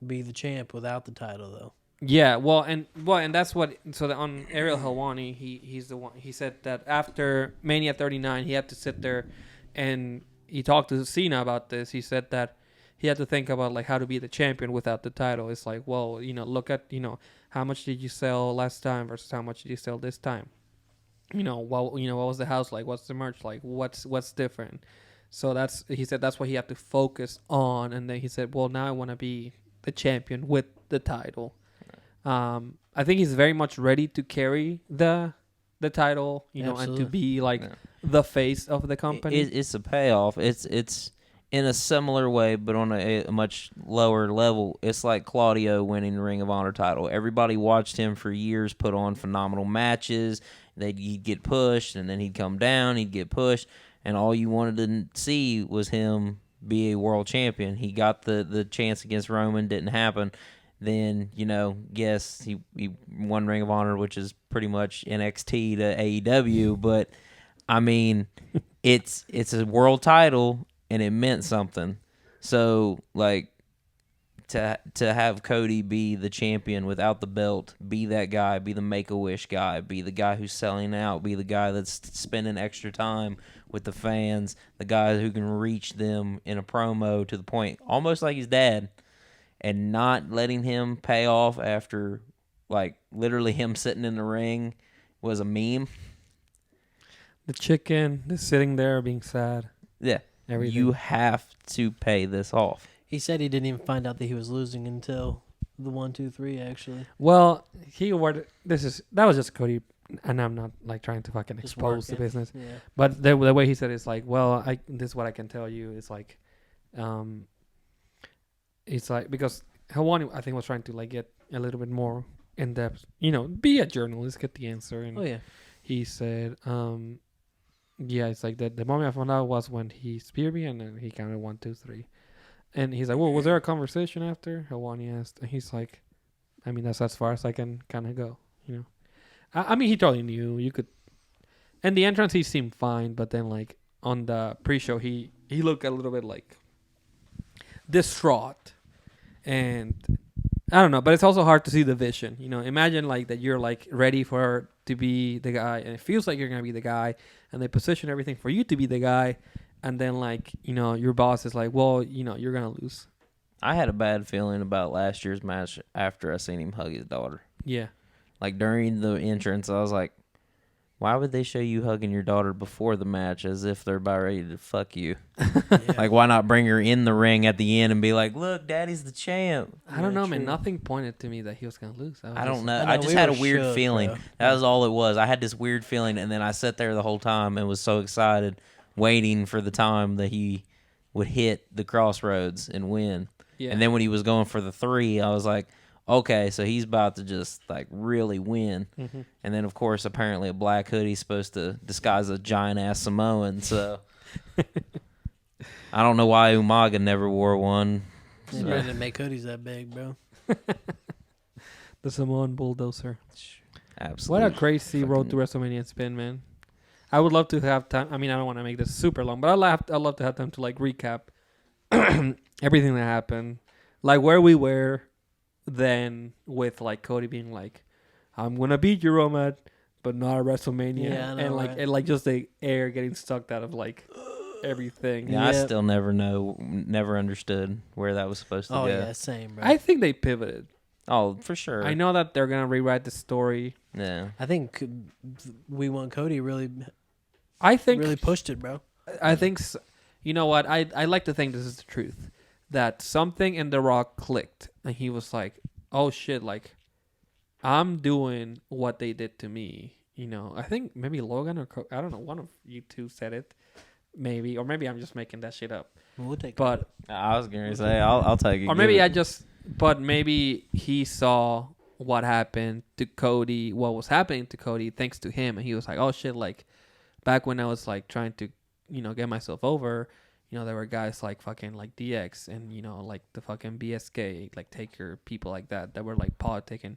"Be the champ without the title," though. yeah, and that's what. So on Ariel Helwani, he's the one. He said that after Mania 39, he had to sit there, and he talked to Cena about this. He said that he had to think about like how to be the champion without the title. It's like, well, look at how much did you sell last time versus how much did you sell this time. What was the house like? What's the merch like? What's different? So he said that's what he had to focus on. And then he said, well, now I want to be the champion with the title. I I think he's very much ready to carry the title, you know, and Absolutely. to be like Yeah. the face of the company. It's a payoff. It's in a similar way, but on a much lower level. It's like Claudio winning the Ring of Honor title. Everybody watched him for years, put on phenomenal matches. He'd get pushed, and then he'd come down. He'd get pushed, and all you wanted to see was him be a world champion. He got the chance against Roman, didn't happen. Then, yes, he won Ring of Honor, which is pretty much NXT to AEW, but I mean, it's a world title and it meant something. So, like, to have Cody be the champion without the belt, be that guy, be the Make-A-Wish guy, be the guy who's selling out, be the guy that's spending extra time with the fans, the guy who can reach them in a promo to the point, almost like his dad, and not letting him pay off after, like, literally him sitting in the ring was a meme. The chicken, the sitting there being sad. Yeah. Everything. You have to pay this off. He said he didn't even find out that he was losing until the 1, 2, 3. Actually, Well, he awarded that was just Cody, and I'm not like trying to fucking Just expose the working. business. yeah. But the way he said it's like, well, this is what I can tell you. It's like, it's like because Hawani I think was trying to like get a little bit more in depth. Be a journalist, get the answer. And Oh yeah. he said, yeah, it's like the moment I found out was when he speared me, and then he counted 1, 2, 3. And he's like, well, was there a conversation after? Hawani asked. And he's like, I mean, that's as far as I can kind of go, I mean, he totally knew. You could. And the entrance, he seemed fine. But then, like, on the pre-show, he looked a little bit, like, distraught. And I don't know. But it's also hard to see the vision. Imagine, like, that you're, like, ready for to be the guy. And it feels like you're going to be the guy. And they position everything for you to be the guy. And then, like, your boss is like, well, you're going to lose. I had a bad feeling about last year's match after I seen him hug his daughter. Yeah. Like, during the entrance, I was like, why would they show you hugging your daughter before the match as if they're about ready to fuck you? Yeah. Like, why not bring her in the ring at the end and be like, look, Daddy's the champ? I don't know, man. true. Nothing pointed to me that he was going to lose. I don't know. I know, I just we had a were weird shook, feeling. bro. That was all it was. I had this weird feeling, and then I sat there the whole time and was so excited, waiting for the time that he would hit the crossroads and win. Yeah. And then when he was going for the 3, I was like, okay, so he's about to just, like, really win. Mm-hmm. And then, of course, apparently a black hoodie's supposed to disguise a giant-ass Samoan, so I don't know why Umaga never wore one. They really didn't make hoodies that big, bro. The Samoan bulldozer. Absolutely. What a crazy road to WrestleMania it's been, man. I would love to have time. I mean, I don't want to make this super long, but I'd love to have time to, like, recap everything that happened. Like, where we were then with, like, Cody being like, I'm going to beat you, Roman, but not at WrestleMania. Yeah, I know, and, like, right? and, like, just the air getting sucked out of, like, everything. Yeah, I Yep. still never understood where that was supposed to Oh go. yeah, same, bro. I think they pivoted. Oh, for sure. I know that they're going to rewrite the story. Yeah. I think We Want Cody really I think pushed it, bro. I think, you know what? I like to think this is the truth. That something in The Rock clicked. And he was like, oh, shit, like, I'm doing what they did to me. I think maybe Logan or I don't know. One of you two said it. Maybe. Or maybe I'm just making that shit up. We'll take. But, I was going to say, I'll take it. or maybe but maybe he saw what happened to Cody, what was happening to Cody thanks to him. And he was like, oh, shit, like, back when I was, like, trying to, get myself over, there were guys like fucking like DX and, like the fucking BSK, like Taker, people like that were like politicking,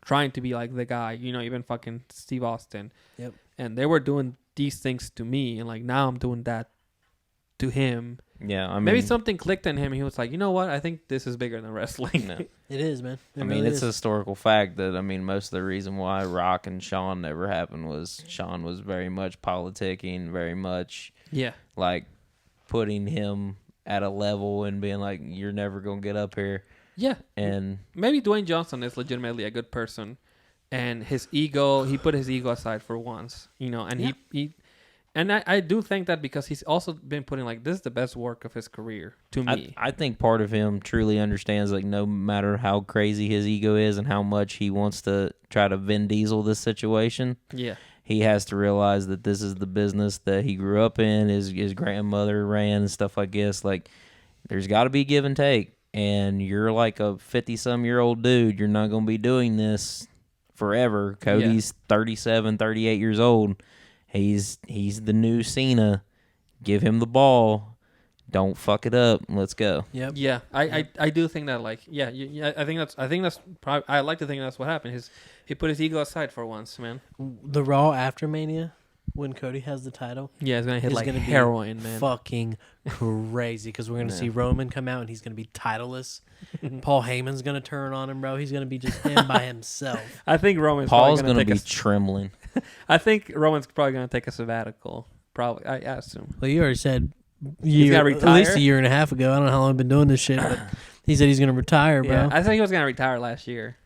trying to be like the guy, even fucking Steve Austin. Yep. And they were doing these things to me. And like now I'm doing that to him. Yeah, I mean, Maybe something clicked in him. He was like, you know what? I think this is bigger than wrestling. No. It is, man. It I mean, really it's a is. historical fact that, most of the reason why Rock and Shawn never happened was Shawn was very much politicking, very much, Yeah. like, putting him at a level and being like, you're never going to get up here. Yeah. And Maybe Dwayne Johnson is legitimately a good person. And his ego, he put his ego aside for once, and Yeah. And I do think that because he's also been putting like this is the best work of his career to me. I think part of him truly understands, like, no matter how crazy his ego is and how much he wants to try to Vin Diesel this situation, Yeah. he has to realize that this is the business that he grew up in, his grandmother ran and stuff like this. Like, there's got to be give and take. And you're like a 50-some-year-old dude. You're not going to be doing this forever. Cody's 37, 38 years old. He's the new Cena. Give him the ball. Don't fuck it up. Let's go. Yep. Yeah, I do think that like I think that's probably I like to think that's what happened. He put his ego aside for once, man. The Raw after Mania, when Cody has the title, Yeah, it's gonna hit is like gonna be heroin, man. fucking crazy because we're gonna Yeah. see Roman come out and he's gonna be titleless. Paul Heyman's gonna turn on him, bro. He's gonna be just him by himself. I think Roman's Paul's probably going to take be trembling. I think Roman's probably gonna take a sabbatical. Probably, I assume. Well, you already said He's gonna at least retire? a year and a half ago. I don't know how long I've been doing this shit, but he said he's gonna retire, bro. Yeah, I think he was gonna retire last year,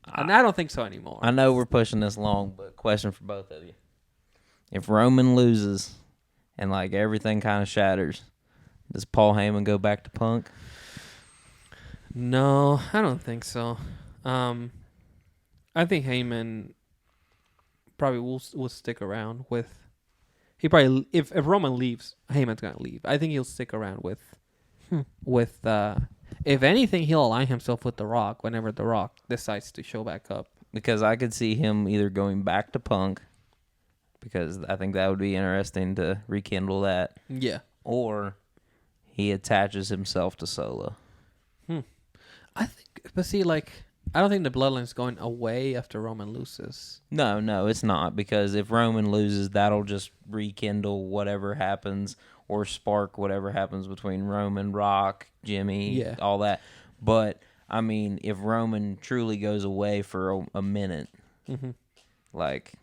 and I don't think so anymore. I know we're pushing this long, but question for both of you. If Roman loses and, like, everything kind of shatters, does Paul Heyman go back to Punk? No, I don't think so. I think Heyman probably will stick around with. He probably if Roman leaves, Heyman's gonna leave. I think he'll stick around with. If anything, he'll align himself with The Rock whenever The Rock decides to show back up. Because I could see him either going back to Punk, because I think that would be interesting to rekindle that, Yeah, or he attaches himself to Solo. I think. But see, like, I don't think the bloodline's going away after Roman loses. No, it's not, because if Roman loses, that'll just rekindle whatever happens or spark whatever happens between Roman, Rock, Jimmy, all that. But, I mean, if Roman truly goes away for a minute, like,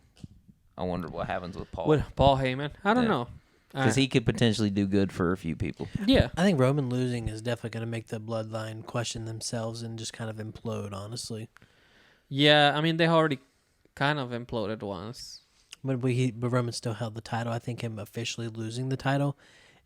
I wonder what happens with Paul. With Paul Heyman, I don't know. Because he could potentially do good for a few people. Yeah. I think Roman losing is definitely going to make the bloodline question themselves and just kind of implode, honestly. Yeah, I mean, they already kind of imploded once. But Roman still held the title. I think him officially losing the title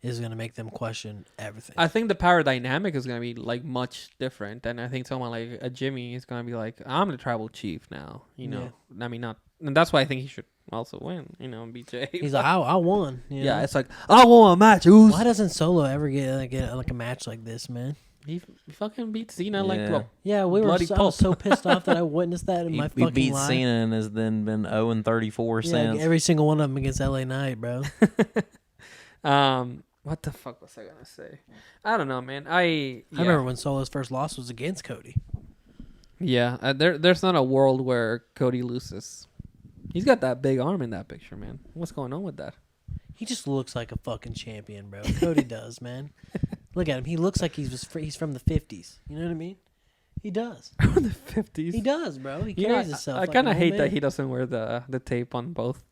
is going to make them question everything. I think the power dynamic is going to be, like, much different. And I think someone like a Jimmy is going to be like, I'm the tribal chief now. You know? I mean, not... And that's why I think he should also win, you know, BJ. He's like, I won. You know? It's like, I won a match. Who's? Why doesn't Solo ever get like a match like this, man? He fucking beat Cena like Yeah. Yeah, I was so pissed off that I witnessed that in my He fucking beat life. Cena and has then been 0-34 Yeah, since. every single one of them against LA Knight, bro. What the fuck was I gonna say? I don't know, man. I remember when Solo's first loss was against Cody. Yeah, there's not a world where Cody loses. He's got that big arm in that picture, man. What's going on with that? He just looks like a fucking champion, bro. Cody does, man. Look at him. He looks like he's from the 50s. You know what I mean? He does. From the 50s. He does, bro. He You know, carries himself. I like kind an of old hate man. that he doesn't wear the tape on both.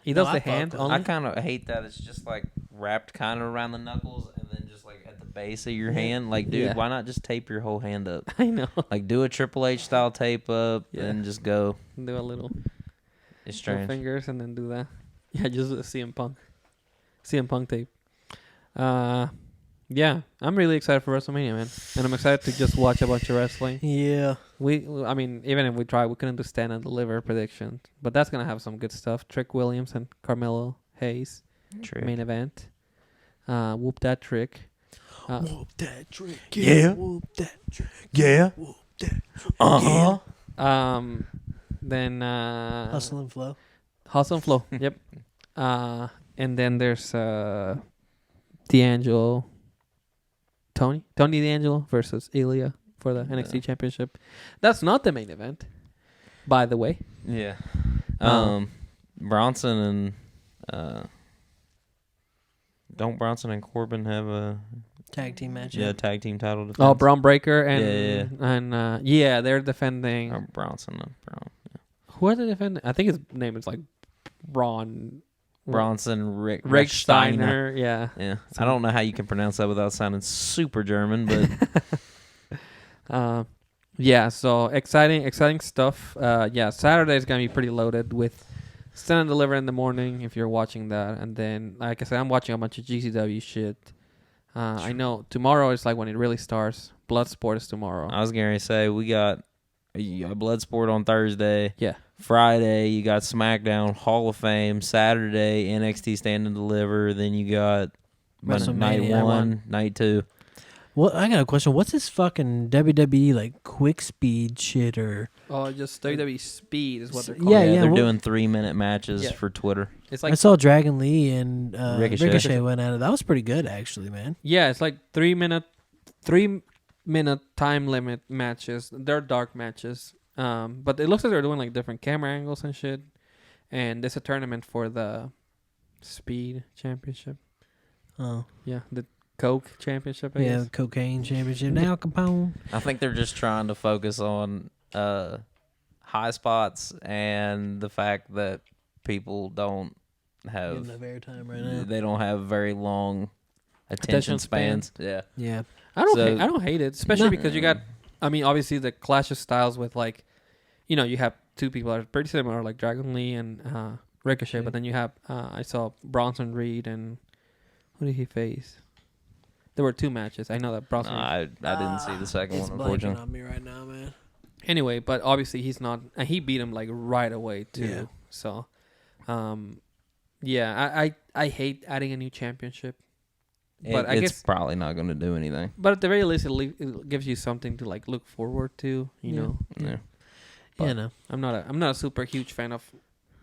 He No, does I the fuck hand with only. I kind of hate that it's just like wrapped kind of around the knuckles and then just like at the base of your hand. Like, dude, Yeah. why not just tape your whole hand up? I know. Like, do a Triple H style tape up Yeah. and just go. Do a little It's little strange. fingers and then do that. Yeah, just a CM Punk tape. Yeah, I'm really excited for WrestleMania, man, and I'm excited to just watch a bunch of wrestling. Yeah. I mean, even if we try, we couldn't do stand and deliver prediction, but that's gonna have some good stuff. Trick Williams and Carmelo Hayes Trick. main event. Whoop that trick. Whoop that trick. Yeah. Whoop that trick. Yeah. Whoop that. Then Hustle and Flow. Hustle and Flow. Yep. And then there's D'Angelo. Tony D'Angelo versus Ilya for the NXT Championship. That's not the main event, by the way. Yeah. Bronson and don't Bronson and Corbin have a Tag team match. tag team title defense? Oh, Braun Breaker and they're defending. Bronson and Braun. Who are they defending? I think his name is like Braun. Bronson Rick Steiner. Yeah. Yeah. I don't know how you can pronounce that without sounding super German, but Yeah, so exciting stuff. Saturday is gonna be pretty loaded with Stand and Deliver in the morning if you're watching that. And then, like I said, I'm watching a bunch of GCW shit. I know tomorrow is like when it really starts. Bloodsport is tomorrow. I was going to say, we got Bloodsport on Thursday. Yeah. Friday, you got SmackDown, Hall of Fame. Saturday, NXT Stand and Deliver. Then you got night WrestleMania. 1, night 2. Well, I got a question. What's this fucking WWE like quick speed shit or? Oh, just WWE Speed is what they're Yeah, calling it. They're what- doing 3-minute matches Yeah. for Twitter. It's I like saw Dragon Lee and Ricochet. Ricochet went at it. That was pretty good, actually, man. yeah, it's like 3-minute time limit matches. They're dark matches. But it looks like they're doing like different camera angles and shit. And there's a tournament for the Speed Championship. Oh, Yeah, the Coke Championship. I yeah, guess. cocaine championship. Now Capone. I think they're just trying to focus on high spots and the fact that people don't have Getting the airtime right now. they don't have very long attention spans. Yeah. Yeah. I don't So- I don't hate it, especially No. because you got. I mean, obviously the clash of styles with like, you have two people that are pretty similar, like Dragon Lee and Ricochet, but then you have I saw Bronson Reed and who did he face? There were 2 matches. I know that No, Bronson. I didn't see the second It's one, blanking unfortunately. on me right now, man. Anyway, but obviously he's not, and he beat him like right away too. Yeah. So, yeah, I hate adding a new championship, but I It's guess, probably not going to do anything. but at the very least, it gives you something to like look forward to. You Yeah. know, Yeah. But Yeah, no. I'm not a super huge fan of.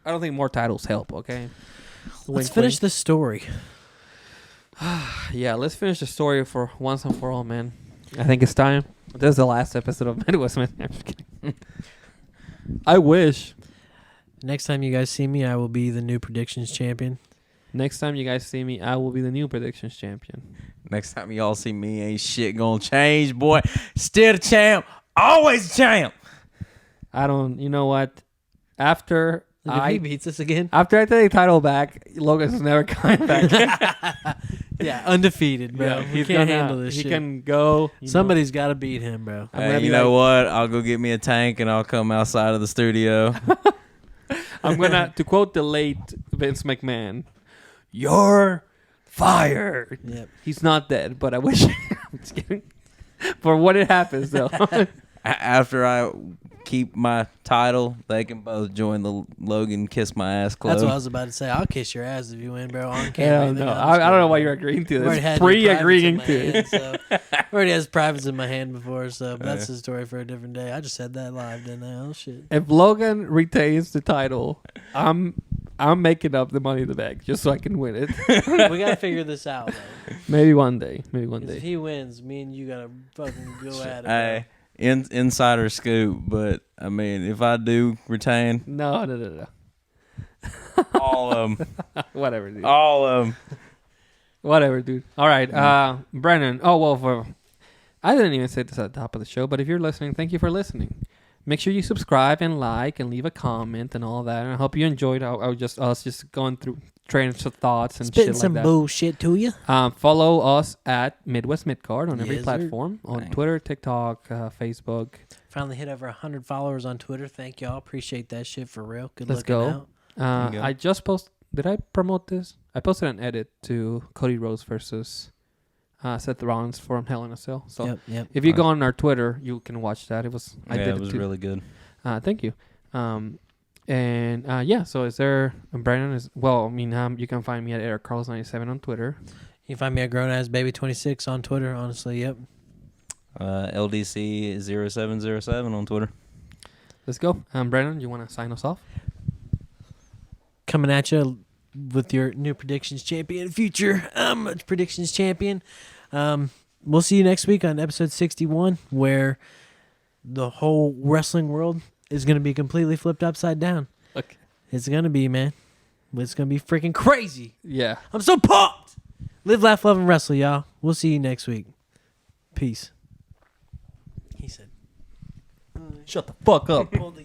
I don't think more titles help. Okay, Let's Wink, finish wink. this story. Yeah, let's finish the story for once and for all, man. I think it's time. This is the last episode of Midwest Man. I'm just kidding. I wish. Next time you guys see me, I will be the new predictions champion. Next time you guys see me, I will be the new predictions champion. Next time y'all see me, ain't shit going to change, boy. Still the champ. Always the champ. I don't. You know what? After If he beats us again. after I take the title back, Logan's never coming back. Yeah, undefeated, bro. Yeah, he can't handle this he shit. can go. Somebody's got to beat him, bro. I'm gonna Hey, be you know what? I'll go get me a tank and I'll come outside of the studio. I'm gonna to quote the late Vince McMahon, "You're fired." Yep. He's not dead, but I wish. I'm just kidding. For what it happens though. After I keep my title, they can both join the Logan Kiss My Ass Club. That's what I was about to say. I'll kiss your ass if you win, bro. On Hell camera. no. I don't know why you're agreeing to I've already this. had your privates in Pre-agreeing my to it. hand, so. I've already has privates in my hand before, so but that's a story for a different day. I just said that live, didn't I? Oh shit. If Logan retains the title, I'm making up the Money in the Bank just so I can win it. We gotta figure this out, though. Maybe one day. Maybe one 'Cause day. if he wins, me and you gotta fucking go at it. Hey, insider scoop, but I mean, if I do retain, No. all of them. Whatever, dude. All of them. Whatever, dude. All right, Brennan. Oh well, I didn't even say this at the top of the show, but if you're listening, thank you for listening. Make sure you subscribe and like and leave a comment and all that. And I hope you enjoyed us just going through trains of thoughts and Spitting shit some like that. bullshit to you. Follow us at Midwest Midcard on every Yes, sir. platform on Thanks. Twitter, TikTok, Facebook. Finally hit over 100 followers on Twitter. Thank y'all. Appreciate that shit for real. Good Let's looking go. out. There you go. I just posted. Did I promote this? I posted an edit to Cody Rhodes versus Seth Rollins from Hell in a Cell. So Yep. if you go on our Twitter, you can watch that. It was I did it was too. really good. Thank you. Yeah. So is there Brandon? You can find me at Eric Carlos 97 on Twitter. You can find me at Grown Ass Baby 26 on Twitter. Honestly, yep. LDC 0707 on Twitter. Let's go. Brandon, you want to sign us off? Coming at you with your new predictions champion, future predictions champion. We'll see you next week on episode 61, where the whole wrestling world is going to be completely flipped upside down. Okay. It's going to be, man. It's going to be freaking crazy. Yeah. I'm so pumped. Live, laugh, love, and wrestle, y'all. We'll see you next week. Peace. He said. Shut the fuck up. Pull the